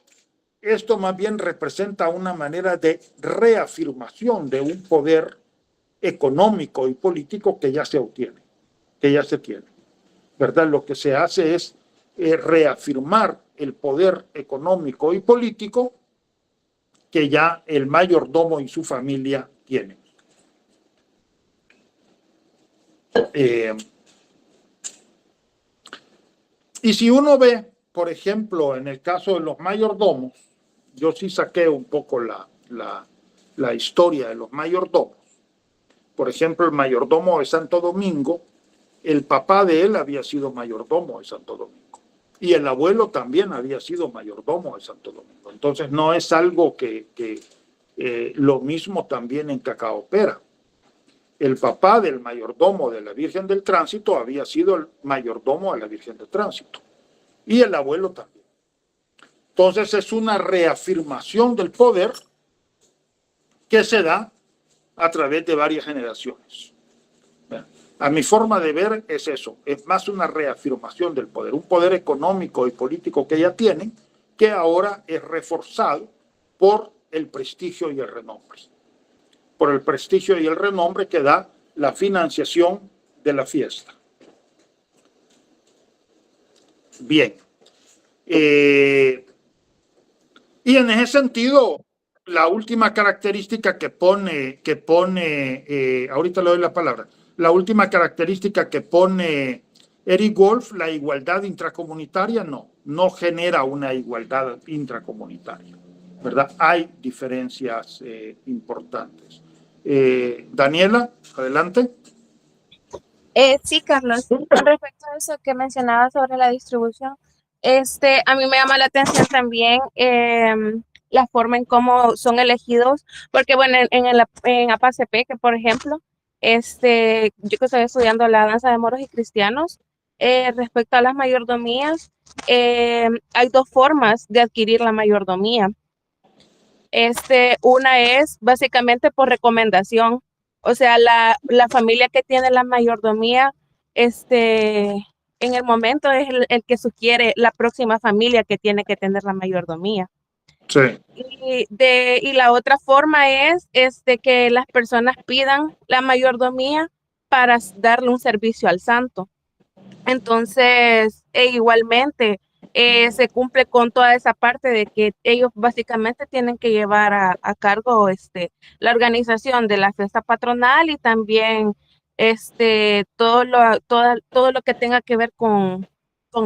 esto más bien representa una manera de reafirmación de un poder económico y político que ya se obtiene, que ya se tiene, ¿verdad? Lo que se hace es reafirmar el poder económico y político que ya el mayordomo y su familia tienen. Y si uno ve, por ejemplo, en el caso de los mayordomos, yo sí saqué un poco la historia de los mayordomos. Por ejemplo, el mayordomo de Santo Domingo, el papá de él había sido mayordomo de Santo Domingo. Y el abuelo también había sido mayordomo de Santo Domingo. Entonces no es algo que lo mismo también en Cacaopera. El papá del mayordomo de la Virgen del Tránsito había sido el mayordomo de la Virgen del Tránsito. Y el abuelo también. Entonces es una reafirmación del poder que se da a través de varias generaciones. A mi forma de ver es eso, es más una reafirmación del poder, un poder económico y político que ya tienen, que ahora es reforzado por el prestigio y el renombre. Por el prestigio y el renombre que da la financiación de la fiesta. Bien. Y en ese sentido, la última característica que pone, ahorita le doy la palabra, la última característica que pone Eric Wolf, la igualdad intracomunitaria, no genera una igualdad intracomunitaria, ¿verdad? Hay diferencias importantes. Daniela, adelante. Sí, Carlos, con respecto a eso que mencionaba sobre la distribución, a mí me llama la atención también la forma en cómo son elegidos, porque bueno, en APACP, que por ejemplo, yo que estoy estudiando la danza de moros y cristianos, respecto a las mayordomías, hay dos formas de adquirir la mayordomía. Una es básicamente por recomendación, o sea, la familia que tiene la mayordomía, en el momento es el que sugiere la próxima familia que tiene que tener la mayordomía. Sí. Y la otra forma es que las personas pidan la mayordomía para darle un servicio al santo. Entonces, igualmente, se cumple con toda esa parte de que ellos básicamente tienen que llevar a cargo la organización de la fiesta patronal y también todo lo que tenga que ver con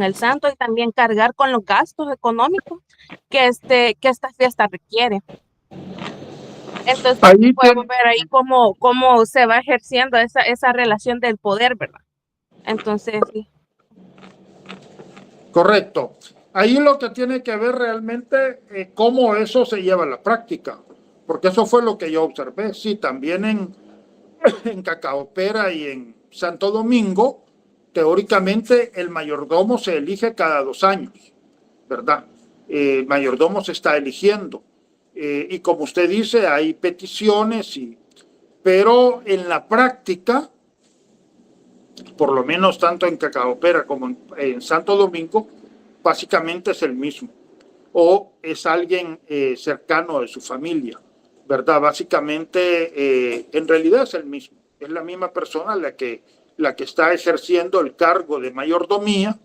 el santo y también cargar con los gastos económicos que esta fiesta requiere. Entonces, Ahí podemos ver ahí cómo se va ejerciendo esa relación del poder, ¿verdad? Entonces, sí. Correcto. Ahí lo que tiene que ver realmente es cómo eso se lleva a la práctica, porque eso fue lo que yo observé. Sí, también en Cacaopera y en Santo Domingo, teóricamente el mayordomo se elige cada 2 años, ¿verdad? El mayordomo se está eligiendo. Y como usted dice, hay peticiones, pero en la práctica, por lo menos tanto en Cacaopera como en Santo Domingo, básicamente es el mismo. O es alguien cercano de su familia, ¿verdad? Básicamente, en realidad es el mismo. Es la misma persona la que está ejerciendo el cargo de mayordomía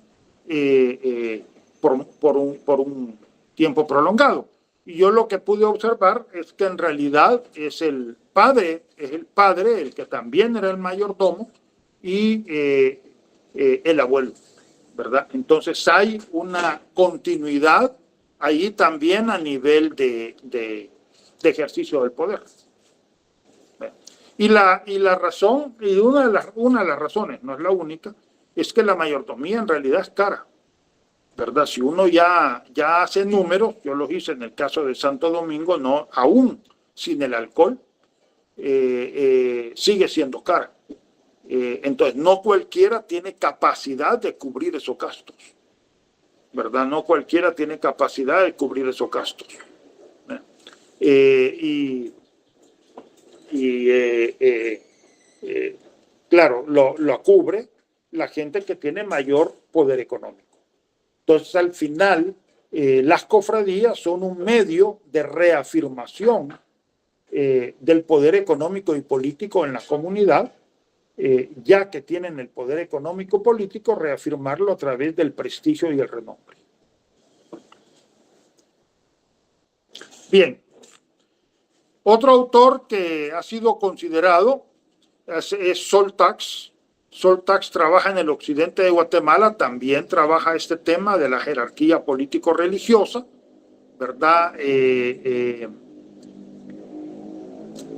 por un tiempo prolongado. Y yo lo que pude observar es que en realidad es el padre el que también era el mayordomo, y el abuelo, ¿verdad? Entonces hay una continuidad ahí también a nivel de ejercicio del poder. Y la razón, y una de las razones, no es la única, es que la mayordomía en realidad es cara, ¿verdad? Si uno ya hace números, yo los hice en el caso de Santo Domingo, no, aún sin el alcohol, sigue siendo cara. Entonces, no cualquiera tiene capacidad de cubrir esos gastos, ¿verdad? No cualquiera tiene capacidad de cubrir esos gastos. Claro, lo cubre la gente que tiene mayor poder económico. Entonces, al final, las cofradías son un medio de reafirmación del poder económico y político en la comunidad, ya que tienen el poder económico político, reafirmarlo a través del prestigio y el renombre. Bien, otro autor que ha sido considerado es Sol Tax. Sol Tax trabaja en el occidente de Guatemala, también trabaja este tema de la jerarquía político-religiosa, ¿verdad?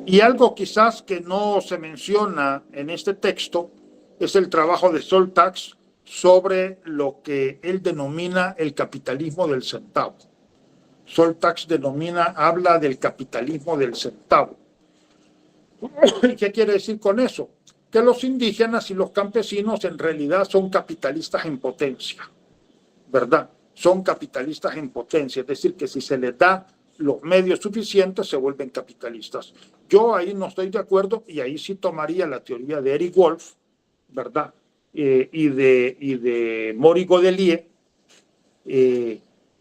Y algo quizás que no se menciona en este texto es el trabajo de Sol Tax sobre lo que él denomina el capitalismo del centavo. Sol Tax habla del capitalismo del centavo. ¿Qué quiere decir con eso? Que los indígenas y los campesinos en realidad son capitalistas en potencia, ¿verdad? Son capitalistas en potencia, es decir, que si se les da los medios suficientes se vuelven capitalistas. Yo ahí no estoy de acuerdo y ahí sí tomaría la teoría de Eric Wolf, ¿verdad? Y de Maurice Godelier,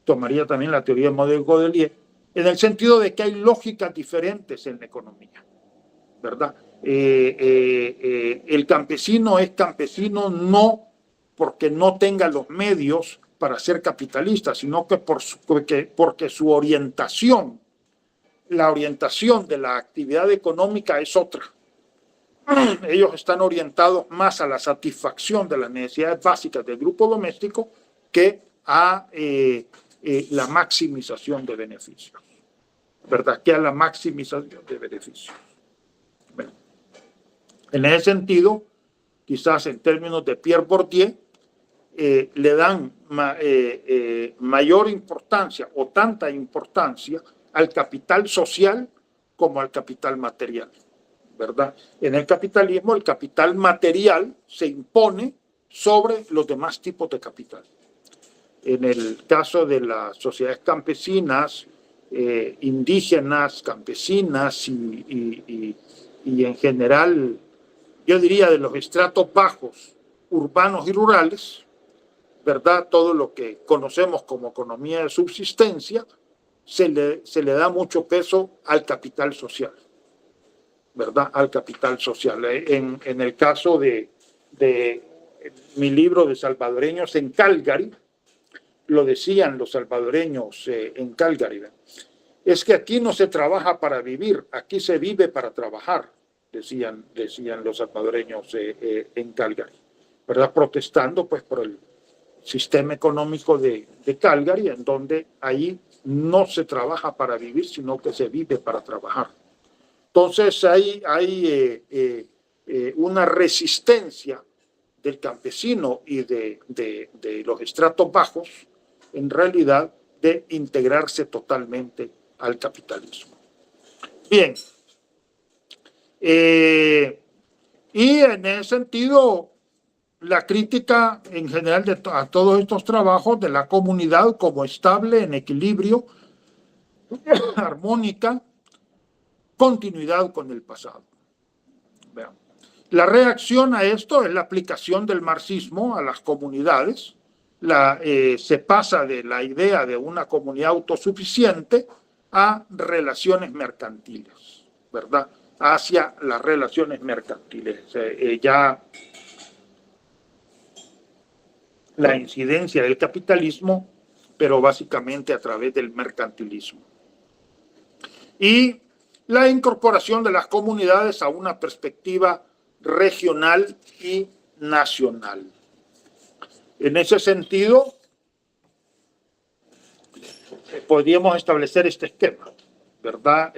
tomaría también la teoría de Maurice Godelier, en el sentido de que hay lógicas diferentes en la economía, ¿verdad? El campesino es campesino no porque no tenga los medios para ser capitalista, sino que porque su orientación, la orientación de la actividad económica es otra. Ellos están orientados más a la satisfacción de las necesidades básicas del grupo doméstico que a la maximización de beneficios, ¿verdad? Que a la maximización de beneficios. Bueno, en ese sentido, quizás en términos de Pierre Bourdieu, le dan mayor importancia o tanta importancia al capital social como al capital material, ¿verdad? En el capitalismo, el capital material se impone sobre los demás tipos de capital. En el caso de las sociedades campesinas, indígenas, campesinas y en general, yo diría de los estratos bajos, urbanos y rurales, ¿verdad? Todo lo que conocemos como economía de subsistencia, se le da mucho peso al capital social, ¿verdad? Al capital social. En el caso de mi libro de salvadoreños en Calgary, lo decían los salvadoreños en Calgary, es que aquí no se trabaja para vivir, aquí se vive para trabajar, decían los salvadoreños en Calgary, ¿verdad? Protestando pues por el sistema económico de Calgary, en donde ahí no se trabaja para vivir, sino que se vive para trabajar. Entonces hay una resistencia del campesino y de los estratos bajos, en realidad, de integrarse totalmente al capitalismo. Bien. Y en ese sentido, la crítica en general a todos estos trabajos de la comunidad como estable, en equilibrio, armónica, continuidad con el pasado. Vean. La reacción a esto es la aplicación del marxismo a las comunidades. Se pasa de la idea de una comunidad autosuficiente a relaciones mercantiles, ¿verdad? Hacia las relaciones mercantiles. Ya la incidencia del capitalismo, pero básicamente a través del mercantilismo. Y la incorporación de las comunidades a una perspectiva regional y nacional. En ese sentido, podríamos establecer este esquema, ¿verdad?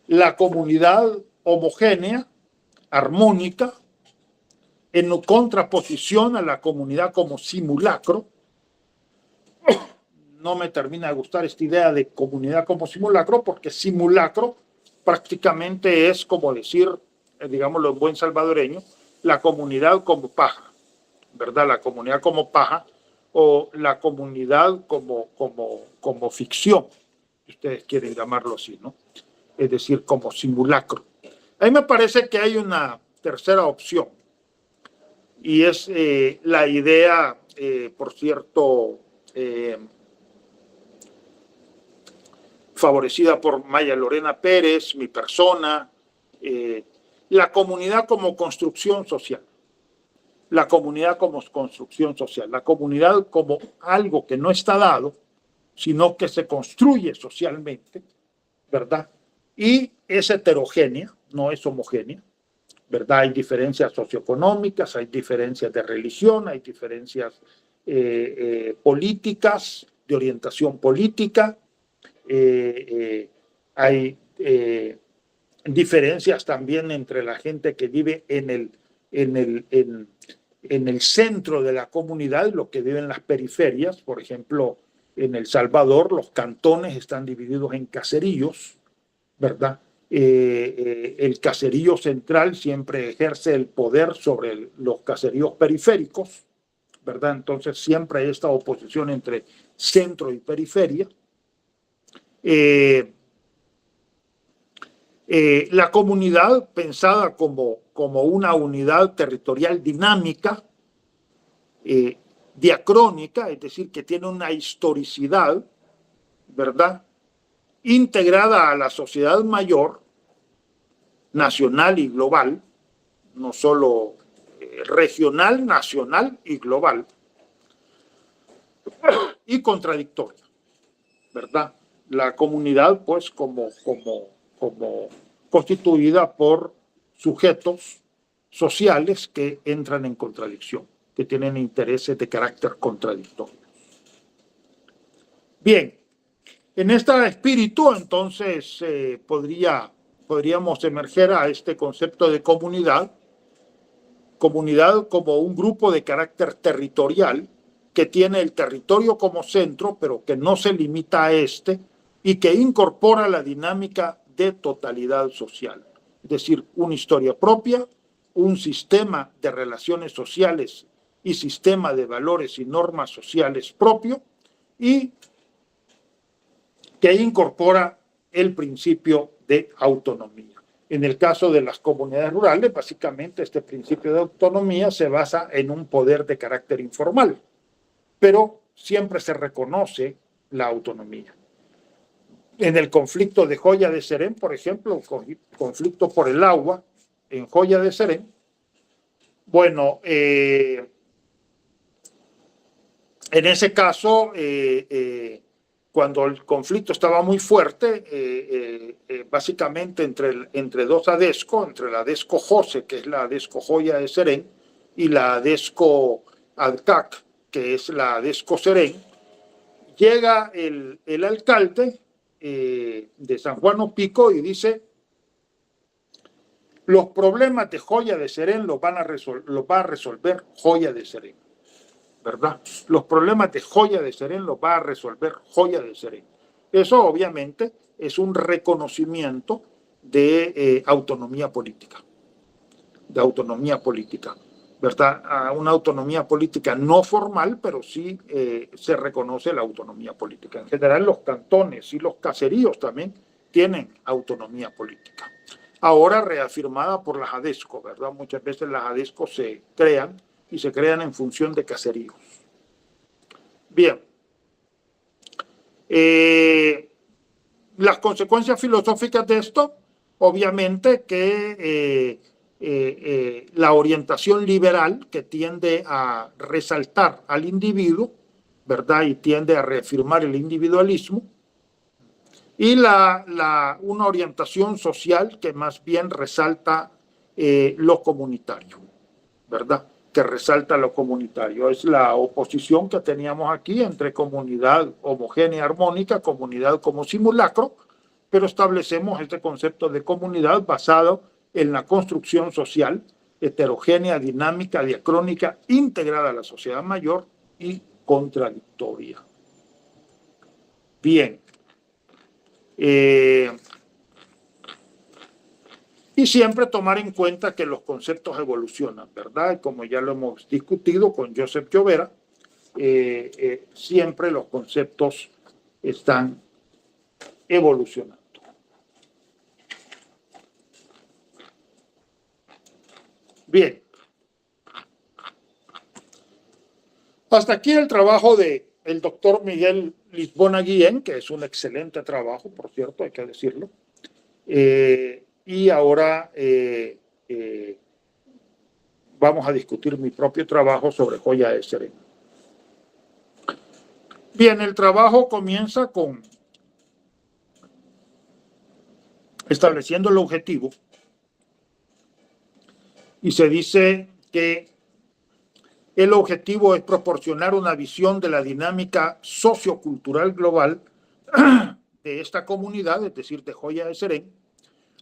La comunidad homogénea, armónica, en contraposición a la comunidad como simulacro. No me termina de gustar esta idea de comunidad como simulacro, porque simulacro prácticamente es como decir, digámoslo en buen salvadoreño, la comunidad como paja, ¿verdad? La comunidad como paja o la comunidad como ficción, si ustedes quieren llamarlo así, ¿no? Es decir, como simulacro. A mí me parece que hay una tercera opción y es la idea, por cierto, favorecida por Maya Lorena Pérez, mi persona, la comunidad como construcción social. La comunidad como construcción social, la comunidad como algo que no está dado, sino que se construye socialmente, ¿verdad? Y es heterogénea, no es homogénea, ¿verdad? Hay diferencias socioeconómicas, hay diferencias de religión, hay diferencias políticas, de orientación política, hay diferencias también entre la gente que vive en el centro de la comunidad y los que viven en las periferias. Por ejemplo, en El Salvador los cantones están divididos en caseríos, ¿verdad? El caserío central siempre ejerce el poder sobre los caseríos periféricos, ¿verdad? Entonces siempre hay esta oposición entre centro y periferia. La comunidad pensada como una unidad territorial dinámica, diacrónica, es decir, que tiene una historicidad, ¿verdad? Integrada a la sociedad mayor, nacional y global, no solo regional, nacional y global, y contradictoria, ¿verdad? La comunidad, pues, como constituida por sujetos sociales que entran en contradicción, que tienen intereses de carácter contradictorio. Bien, en este espíritu, entonces, podríamos emerger a este concepto de comunidad como un grupo de carácter territorial que tiene el territorio como centro, pero que no se limita a este y que incorpora la dinámica de totalidad social. Es decir, una historia propia, un sistema de relaciones sociales y sistema de valores y normas sociales propio y que incorpora el principio de autonomía. En el caso de las comunidades rurales, básicamente este principio de autonomía se basa en un poder de carácter informal, pero siempre se reconoce la autonomía. En el conflicto de Joya de Serén, por ejemplo, el conflicto por el agua en Joya de Serén, bueno, en ese caso, cuando el conflicto estaba muy fuerte, básicamente entre dos ADESCO, entre la ADESCO Jose, que es la ADESCO Joya de Serén, y la ADESCO Alcac, que es la ADESCO Serén, llega el alcalde de San Juan Opico y dice: los problemas de Joya de Serén los va a resolver Joya de Serén, ¿verdad? Los problemas de Joya de Serén los va a resolver Joya de Serén. Eso obviamente es un reconocimiento de autonomía política, ¿verdad? Una autonomía política no formal, pero sí se reconoce la autonomía política. En general, los cantones y los caseríos también tienen autonomía política. Ahora reafirmada por las ADESCO, ¿verdad? Muchas veces las ADESCO se crean y se crean en función de caseríos. Bien. Las consecuencias filosóficas de esto, obviamente que la orientación liberal que tiende a resaltar al individuo, ¿verdad? Y tiende a reafirmar el individualismo, y una orientación social que más bien resalta lo comunitario, ¿verdad? Que resalta lo comunitario. Es la oposición que teníamos aquí entre comunidad homogénea, armónica, comunidad como simulacro, pero establecemos este concepto de comunidad basado en la construcción social heterogénea, dinámica, diacrónica, integrada a la sociedad mayor y contradictoria. Bien. Y siempre tomar en cuenta que los conceptos evolucionan, ¿verdad? Como ya lo hemos discutido con Joseph Llovera, siempre los conceptos están evolucionando. Bien. Hasta aquí el trabajo del doctor Miguel Lisbona Guillén, que es un excelente trabajo, por cierto, hay que decirlo. Y ahora vamos a discutir mi propio trabajo sobre Joya de Serena. Bien, el trabajo comienza con estableciendo el objetivo y se dice que el objetivo es proporcionar una visión de la dinámica sociocultural global de esta comunidad, es decir, de Joya de Serén,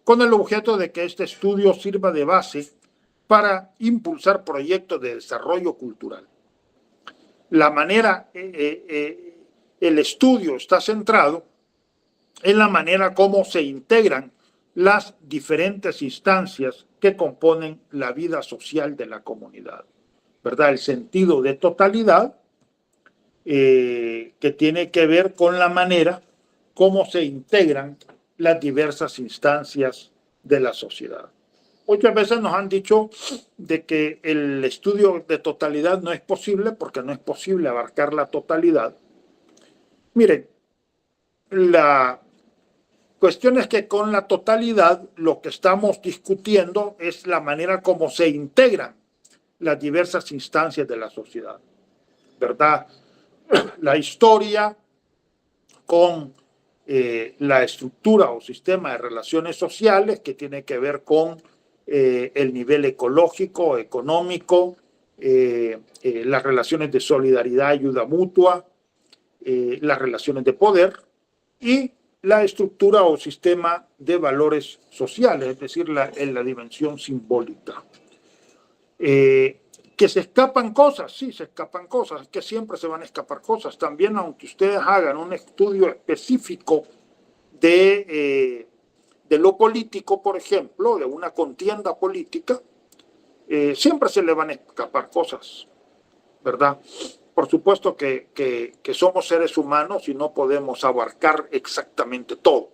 con el objeto de que este estudio sirva de base para impulsar proyectos de desarrollo cultural. La manera, el estudio está centrado en la manera como se integran las diferentes instancias que componen la vida social de la comunidad, ¿verdad? El sentido de totalidad que tiene que ver con la manera cómo se integran las diversas instancias de la sociedad. Muchas veces nos han dicho de que el estudio de totalidad no es posible porque no es posible abarcar la totalidad. Miren, la cuestión es que con la totalidad lo que estamos discutiendo es la manera como se integran las diversas instancias de la sociedad, ¿verdad? La historia con la estructura o sistema de relaciones sociales que tiene que ver con el nivel ecológico, económico, las relaciones de solidaridad, ayuda mutua, las relaciones de poder y la estructura o sistema de valores sociales, es decir, la dimensión simbólica. Que se escapan cosas, sí, se escapan cosas, que siempre se van a escapar cosas. También, aunque ustedes hagan un estudio específico de lo político, por ejemplo, de una contienda política, siempre se le van a escapar cosas, ¿verdad? Por supuesto que somos seres humanos y no podemos abarcar exactamente todo,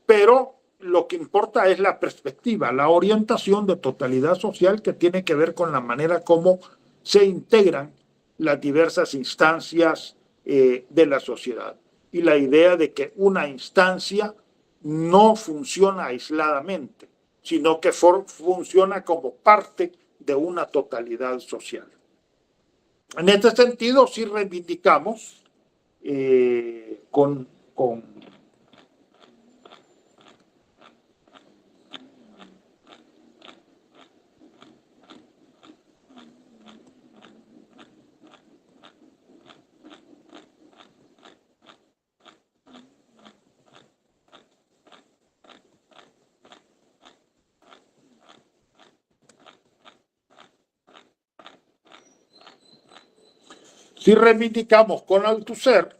pero lo que importa es la perspectiva, la orientación de totalidad social que tiene que ver con la manera como se integran las diversas instancias de la sociedad. Y la idea de que una instancia no funciona aisladamente, sino que funciona como parte de una totalidad social. En este sentido, sí reivindicamos con Althusser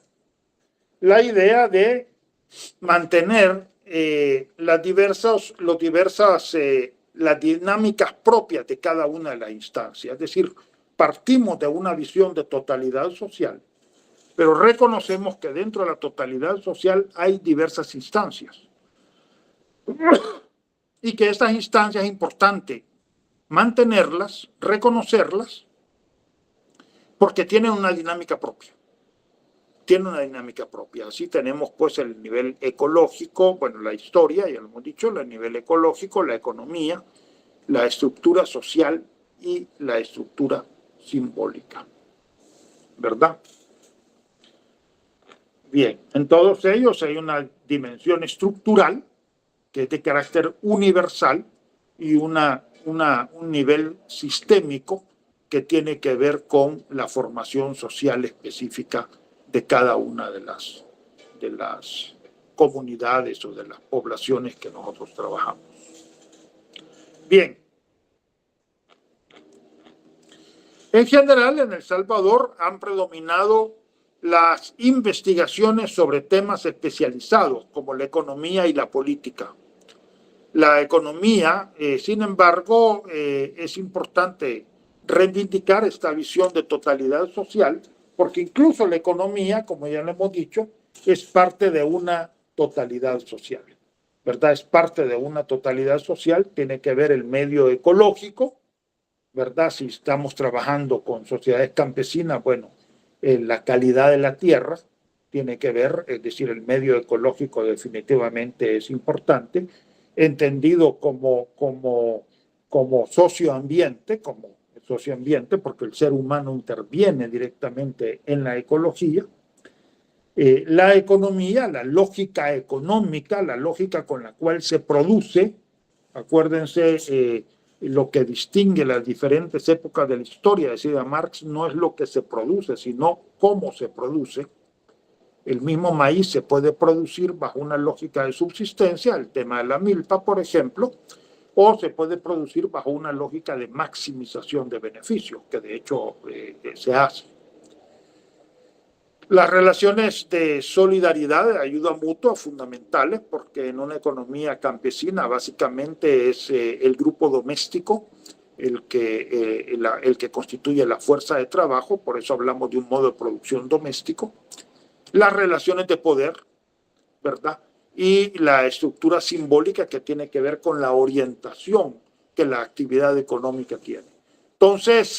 la idea de mantener las dinámicas propias de cada una de las instancias. Es decir, partimos de una visión de totalidad social, pero reconocemos que dentro de la totalidad social hay diversas instancias y que estas instancias es importante mantenerlas, reconocerlas, porque tienen una dinámica propia. Tienen una dinámica propia. Así tenemos pues el nivel ecológico, bueno, la historia, ya lo hemos dicho, el nivel ecológico, la economía, la estructura social y la estructura simbólica. ¿Verdad? Bien, en todos ellos hay una dimensión estructural que es de carácter universal y un nivel sistémico que tiene que ver con la formación social específica de cada una de las comunidades o de las poblaciones que nosotros trabajamos. Bien. En general, en El Salvador han predominado las investigaciones sobre temas especializados como la economía y la política. La economía, sin embargo, es importante reivindicar esta visión de totalidad social, porque incluso la economía, como ya lo hemos dicho, es parte de una totalidad social, ¿verdad? Es parte de una totalidad social, tiene que ver el medio ecológico, ¿verdad? Si estamos trabajando con sociedades campesinas, bueno, la calidad de la tierra tiene que ver, es decir, el medio ecológico definitivamente es importante, entendido como socioambiente, porque el ser humano interviene directamente en la ecología. La economía, la lógica económica, la lógica con la cual se produce, acuérdense, lo que distingue las diferentes épocas de la historia, decía Marx, no es lo que se produce, sino cómo se produce. El mismo maíz se puede producir bajo una lógica de subsistencia, el tema de la milpa, por ejemplo, o se puede producir bajo una lógica de maximización de beneficios, que de hecho se hace. Las relaciones de solidaridad, de ayuda mutua, fundamentales, porque en una economía campesina básicamente es el grupo doméstico el que constituye la fuerza de trabajo, por eso hablamos de un modo de producción doméstico. Las relaciones de poder, ¿verdad? Y la estructura simbólica que tiene que ver con la orientación que la actividad económica tiene. Entonces,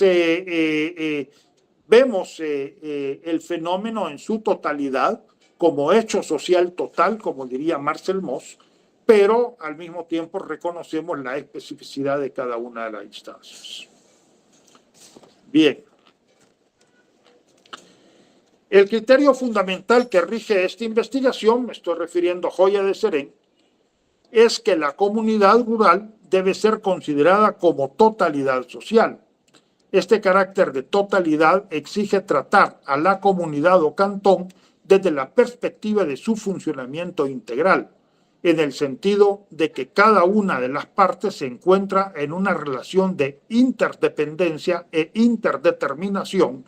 vemos el fenómeno en su totalidad como hecho social total, como diría Marcel Mauss, pero al mismo tiempo reconocemos la especificidad de cada una de las instancias. Bien. El criterio fundamental que rige esta investigación, me estoy refiriendo a Joya de Serén, es que la comunidad rural debe ser considerada como totalidad social. Este carácter de totalidad exige tratar a la comunidad o cantón desde la perspectiva de su funcionamiento integral, en el sentido de que cada una de las partes se encuentra en una relación de interdependencia e interdeterminación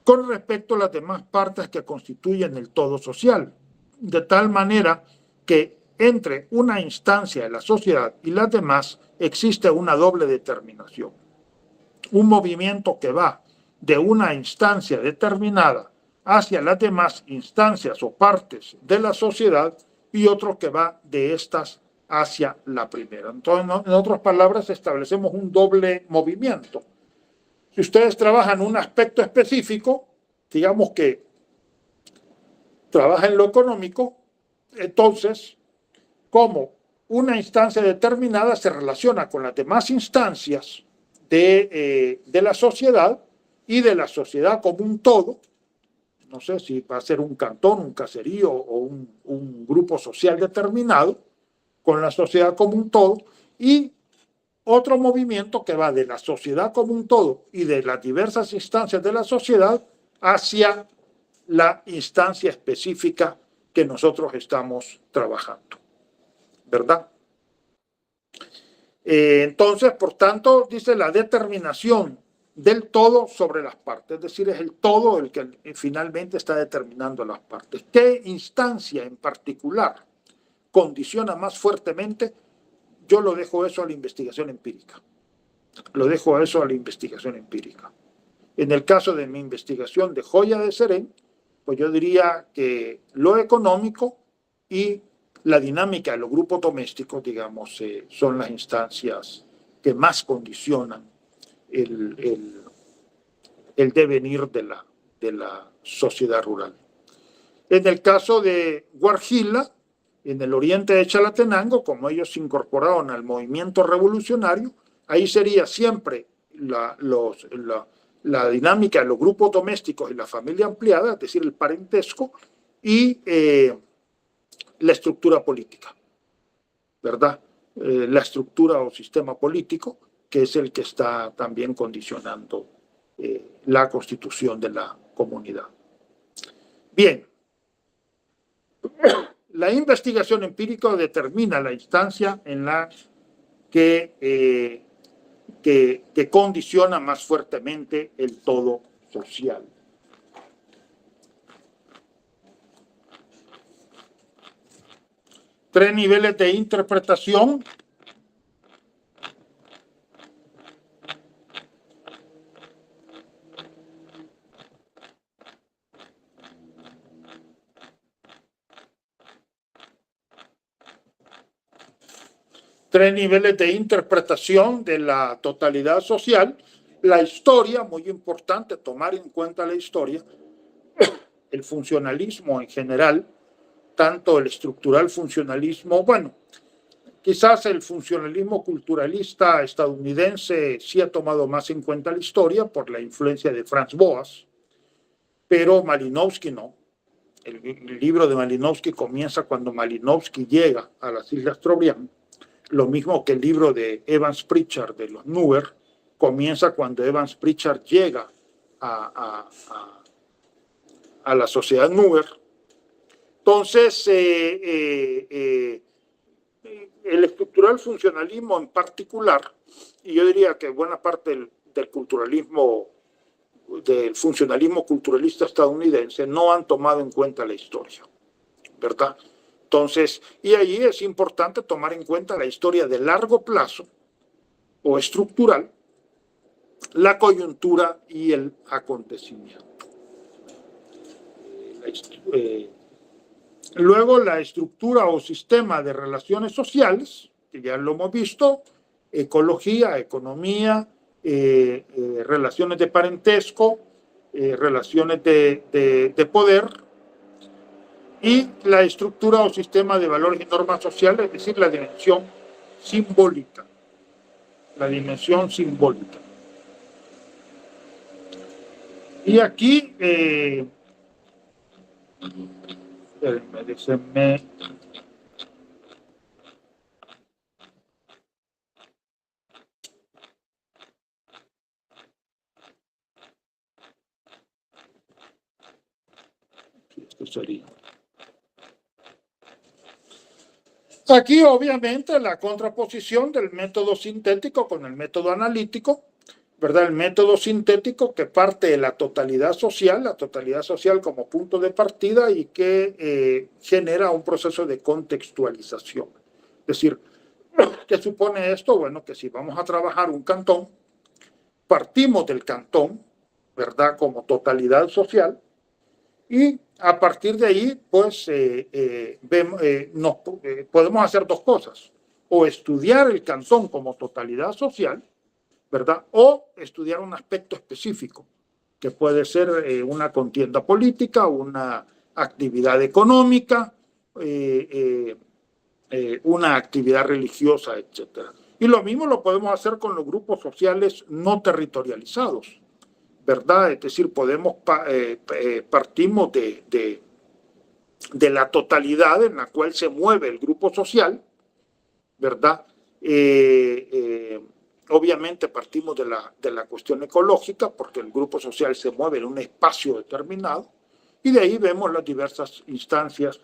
con respecto a las demás partes que constituyen el todo social, de tal manera que entre una instancia de la sociedad y las demás existe una doble determinación. Un movimiento que va de una instancia determinada hacia las demás instancias o partes de la sociedad y otro que va de estas hacia la primera. Entonces, en otras palabras, establecemos un doble movimiento. Si ustedes trabajan un aspecto específico, digamos que trabajan en lo económico, entonces, como una instancia determinada se relaciona con las demás instancias de la sociedad y de la sociedad como un todo, no sé si va a ser un cantón, un caserío o un grupo social determinado, con la sociedad como un todo, y otro movimiento que va de la sociedad como un todo y de las diversas instancias de la sociedad hacia la instancia específica que nosotros estamos trabajando, ¿verdad? Entonces, por tanto, dice la determinación del todo sobre las partes, es decir, es el todo el que finalmente está determinando las partes. ¿Qué instancia en particular condiciona más fuertemente? Yo lo dejo eso a la investigación empírica. Lo dejo a eso a la investigación empírica. En el caso de mi investigación de Joya de Serén, pues yo diría que lo económico y la dinámica de los grupos domésticos, digamos, son las instancias que más condicionan el devenir de la sociedad rural. En el caso de Guarjila, en el oriente de Chalatenango, como ellos se incorporaron al movimiento revolucionario, ahí sería siempre la dinámica de los grupos domésticos y la familia ampliada, es decir, el parentesco, y la estructura política, ¿verdad? La estructura o sistema político, que es el que está también condicionando la constitución de la comunidad. Bien. La investigación empírica determina la instancia en la que condiciona más fuertemente el todo social. 3 niveles de interpretación. Tres niveles de interpretación de la totalidad social. La historia, muy importante tomar en cuenta la historia, el funcionalismo en general, tanto el estructural funcionalismo, bueno, quizás el funcionalismo culturalista estadounidense sí ha tomado más en cuenta la historia por la influencia de Franz Boas, pero Malinowski no. El libro de Malinowski comienza cuando Malinowski llega a las Islas Trobriand, lo mismo que el libro de Evans Pritchard de los Nuer comienza cuando Evans Pritchard llega a la sociedad Nuer. Entonces, el estructural funcionalismo en particular, y yo diría que buena parte del culturalismo, del funcionalismo culturalista estadounidense, no han tomado en cuenta la historia, ¿verdad? Entonces, y ahí es importante tomar en cuenta la historia de largo plazo o estructural, la coyuntura y el acontecimiento. Luego, la estructura o sistema de relaciones sociales, que ya lo hemos visto, ecología, economía, relaciones de parentesco, relaciones de poder, y la estructura o sistema de valores y normas sociales, es decir, la dimensión simbólica. La dimensión simbólica. Y aquí, déjenme. Esto sería. Aquí, obviamente, la contraposición del método sintético con el método analítico, ¿verdad? El método sintético que parte de la totalidad social como punto de partida y que genera un proceso de contextualización. Es decir, ¿qué supone esto? Bueno, que si vamos a trabajar un cantón, partimos del cantón, ¿verdad? Como totalidad social, y a partir de ahí, pues, podemos hacer dos cosas. O estudiar el cantón como totalidad social, ¿verdad? O estudiar un aspecto específico, que puede ser una contienda política, una actividad económica, una actividad religiosa, etc. Y lo mismo lo podemos hacer con los grupos sociales no territorializados, ¿verdad? Es decir, partimos de la totalidad en la cual se mueve el grupo social, ¿verdad? Obviamente partimos de la cuestión ecológica, porque el grupo social se mueve en un espacio determinado, y de ahí vemos las diversas instancias,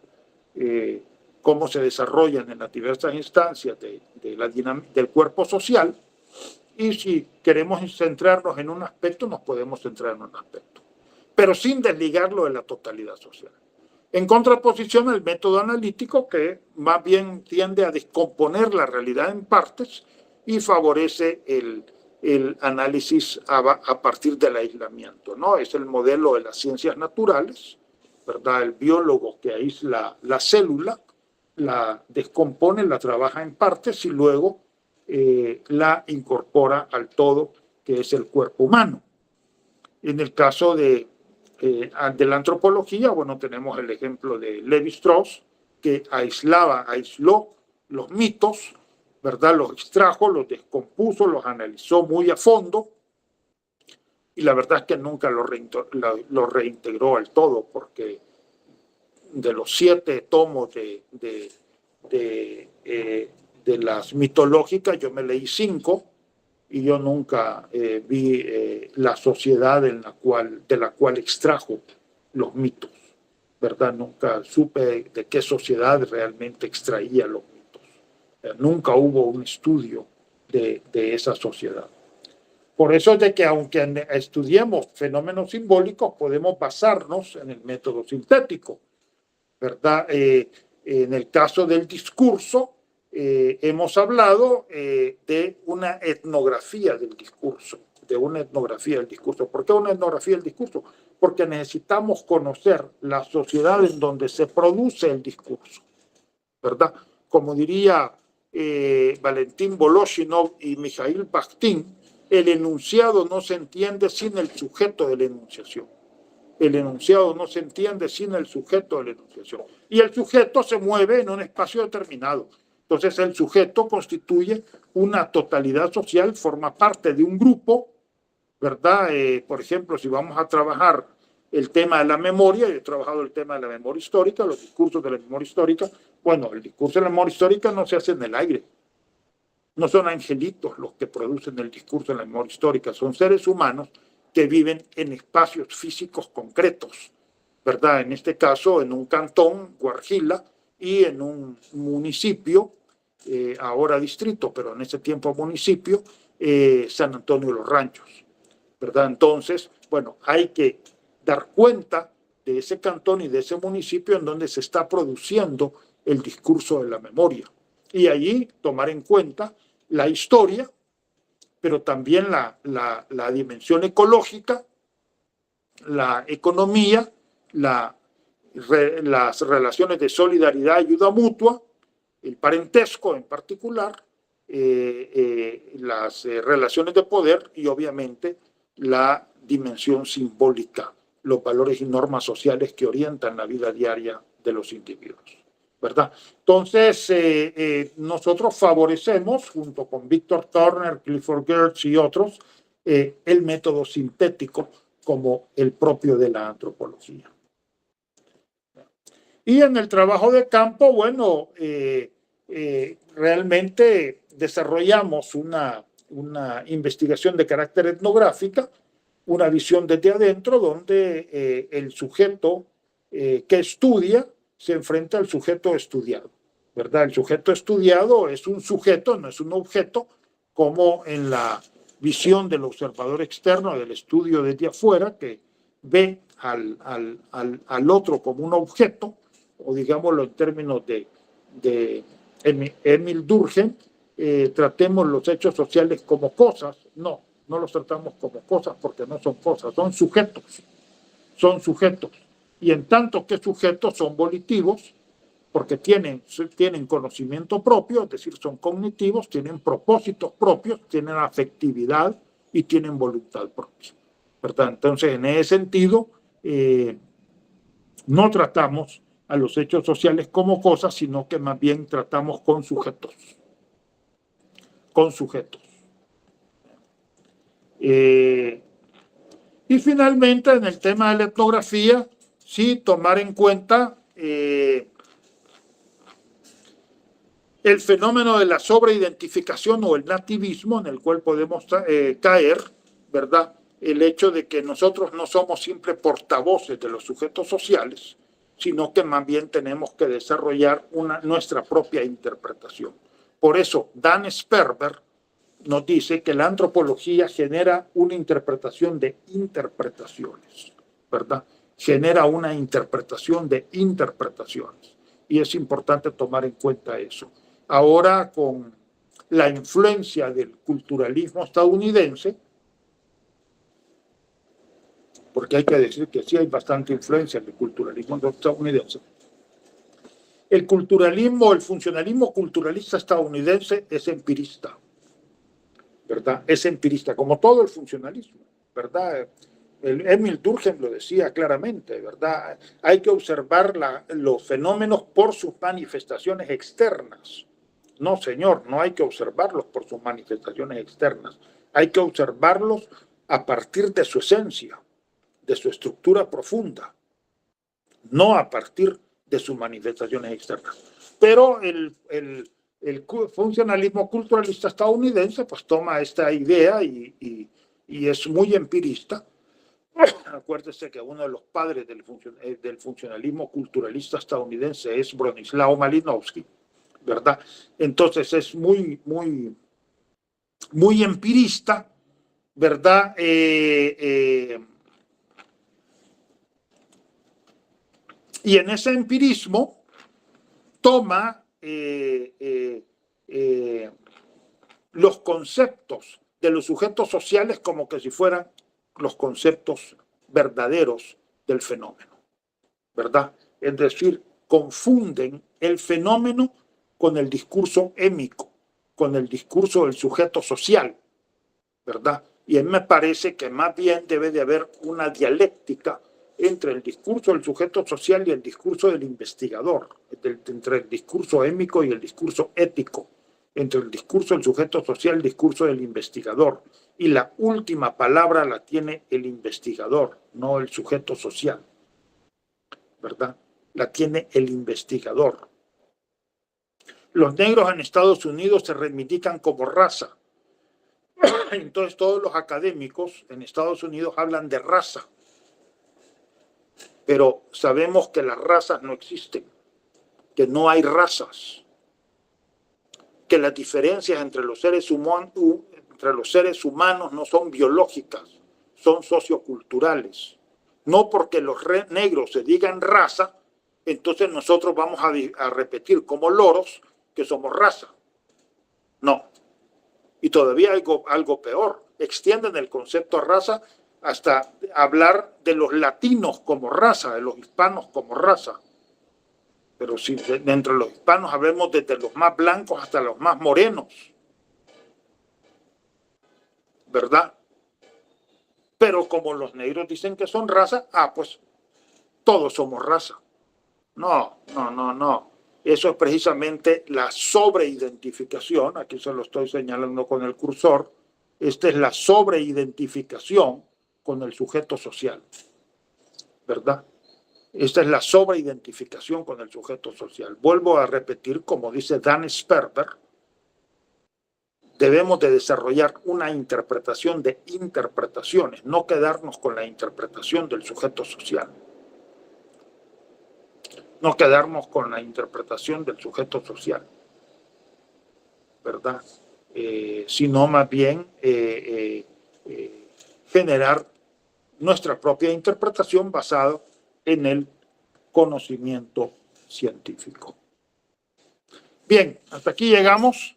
cómo se desarrollan en las diversas instancias del cuerpo social. Y si queremos centrarnos en un aspecto, nos podemos centrar en un aspecto, pero sin desligarlo de la totalidad social. En contraposición al método analítico, que más bien tiende a descomponer la realidad en partes y favorece el análisis a partir del aislamiento, ¿no? Es el modelo de las ciencias naturales, ¿verdad? El biólogo que aísla la célula, la descompone, la trabaja en partes y luego la incorpora al todo, que es el cuerpo humano. En el caso de la antropología, bueno, tenemos el ejemplo de Levi-Strauss, que aisló los mitos, ¿verdad? Los extrajo, los descompuso, los analizó muy a fondo, y la verdad es que nunca lo reintegró al todo, porque de los 7 tomos de las mitológicas, yo me leí 5 y yo nunca vi la sociedad de la cual extrajo los mitos, ¿verdad? Nunca supe de qué sociedad realmente extraía los mitos. Nunca hubo un estudio de esa sociedad. Por eso es de que aunque estudiemos fenómenos simbólicos, podemos basarnos en el método sintético, ¿verdad? En el caso del discurso, hemos hablado de una etnografía del discurso, ¿Por qué una etnografía del discurso? Porque necesitamos conocer la sociedad en donde se produce el discurso, ¿verdad? Como diría Valentín Voloshinov y Mikhail Bakhtin, el enunciado no se entiende sin el sujeto de la enunciación. El enunciado no se entiende sin el sujeto de la enunciación. Y el sujeto se mueve en un espacio determinado. Entonces el sujeto constituye una totalidad social, forma parte de un grupo, ¿verdad? Por ejemplo, si vamos a trabajar el tema de la memoria, yo he trabajado el tema de la memoria histórica, los discursos de la memoria histórica. Bueno, el discurso de la memoria histórica no se hace en el aire. No son angelitos los que producen el discurso de la memoria histórica, son seres humanos que viven en espacios físicos concretos, ¿verdad? En este caso, en un cantón, Guarjila, y en un municipio, ahora distrito, pero en ese tiempo municipio, San Antonio de los Ranchos, ¿verdad? Entonces, bueno, hay que dar cuenta de ese cantón y de ese municipio en donde se está produciendo el discurso de la memoria. Y allí tomar en cuenta la historia, pero también la dimensión ecológica, la economía, las relaciones de solidaridad, ayuda mutua, el parentesco en particular, las relaciones de poder y obviamente la dimensión simbólica, los valores y normas sociales que orientan la vida diaria de los individuos, ¿verdad? Entonces, nosotros favorecemos, junto con Víctor Turner, Clifford Geertz y otros, el método sintético como el propio de la antropología. Y en el trabajo de campo, bueno, realmente desarrollamos una investigación de carácter etnográfica, una visión desde adentro, donde el sujeto que estudia se enfrenta al sujeto estudiado, ¿verdad? El sujeto estudiado es un sujeto, no es un objeto, como en la visión del observador externo, del estudio desde afuera, que ve al otro como un objeto, o digámoslo en términos de Emil Durkheim, tratemos los hechos sociales como cosas. No los tratamos como cosas porque no son cosas, son sujetos. Y en tanto que sujetos son volitivos, porque tienen conocimiento propio, es decir, son cognitivos, tienen propósitos propios, tienen afectividad y tienen voluntad propia, ¿verdad? Entonces, en ese sentido, no tratamos a los hechos sociales como cosas, sino que más bien tratamos con sujetos. Y finalmente, en el tema de la etnografía, sí tomar en cuenta el fenómeno de la sobreidentificación o el nativismo en el cual podemos caer, ¿verdad? El hecho de que nosotros no somos siempre portavoces de los sujetos sociales, sino que más bien tenemos que desarrollar nuestra propia interpretación. Por eso, Dan Sperber nos dice que la antropología genera una interpretación de interpretaciones, ¿verdad? Genera una interpretación de interpretaciones. Y es importante tomar en cuenta eso. Ahora, con la influencia del culturalismo estadounidense, porque hay que decir que sí hay bastante influencia del culturalismo estadounidense, el funcionalismo culturalista estadounidense es empirista, ¿verdad? Es empirista, como todo el funcionalismo, ¿verdad? Emil Durkheim lo decía claramente, ¿verdad? Hay que observar los fenómenos por sus manifestaciones externas. No, señor, no hay que observarlos por sus manifestaciones externas. Hay que observarlos a partir de su esencia, de su estructura profunda, no a partir de sus manifestaciones externas. Pero el funcionalismo culturalista estadounidense pues toma esta idea y es muy empirista. Acuérdese que uno de los padres del funcionalismo culturalista estadounidense es Bronislaw Malinowski, ¿verdad? Entonces es muy empirista, ¿verdad? Y en ese empirismo toma los conceptos de los sujetos sociales como que si fueran los conceptos verdaderos del fenómeno, ¿verdad? Es decir, confunden el fenómeno con el discurso émico, con el discurso del sujeto social, ¿verdad? Y a mí me parece que más bien debe de haber una dialéctica entre el discurso del sujeto social y el discurso del investigador, entre el discurso émico y el discurso ético, entre el discurso del sujeto social y el discurso del investigador. Y la última palabra la tiene el investigador, no el sujeto social, ¿verdad? La tiene el investigador. Los negros en Estados Unidos se reivindican como raza. Entonces todos los académicos en Estados Unidos hablan de raza. Pero sabemos que las razas no existen, que no hay razas, que las diferencias entre los seres humanos no son biológicas, son socioculturales. No porque los negros se digan raza, entonces nosotros vamos a repetir como loros que somos raza. No. Y todavía algo peor, extienden el concepto de raza hasta hablar de los latinos como raza, de los hispanos como raza. Pero si entre los hispanos hablemos desde los más blancos hasta los más morenos, ¿verdad? Pero como los negros dicen que son raza, pues todos somos raza. No. Eso es precisamente la sobreidentificación, aquí se lo estoy señalando con el cursor, esta es la sobreidentificación con el sujeto social, ¿verdad? Esta es la sobreidentificación con el sujeto social. Vuelvo a repetir, como dice Dan Sperber, debemos de desarrollar una interpretación de interpretaciones, no quedarnos con la interpretación del sujeto social. No quedarnos con la interpretación del sujeto social, ¿verdad? Sino más bien generar nuestra propia interpretación basada en el conocimiento científico. Bien, hasta aquí llegamos.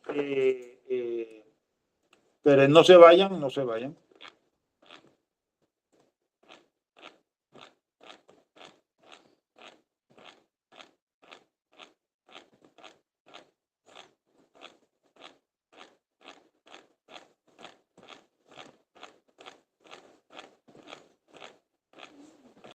Pero no se vayan.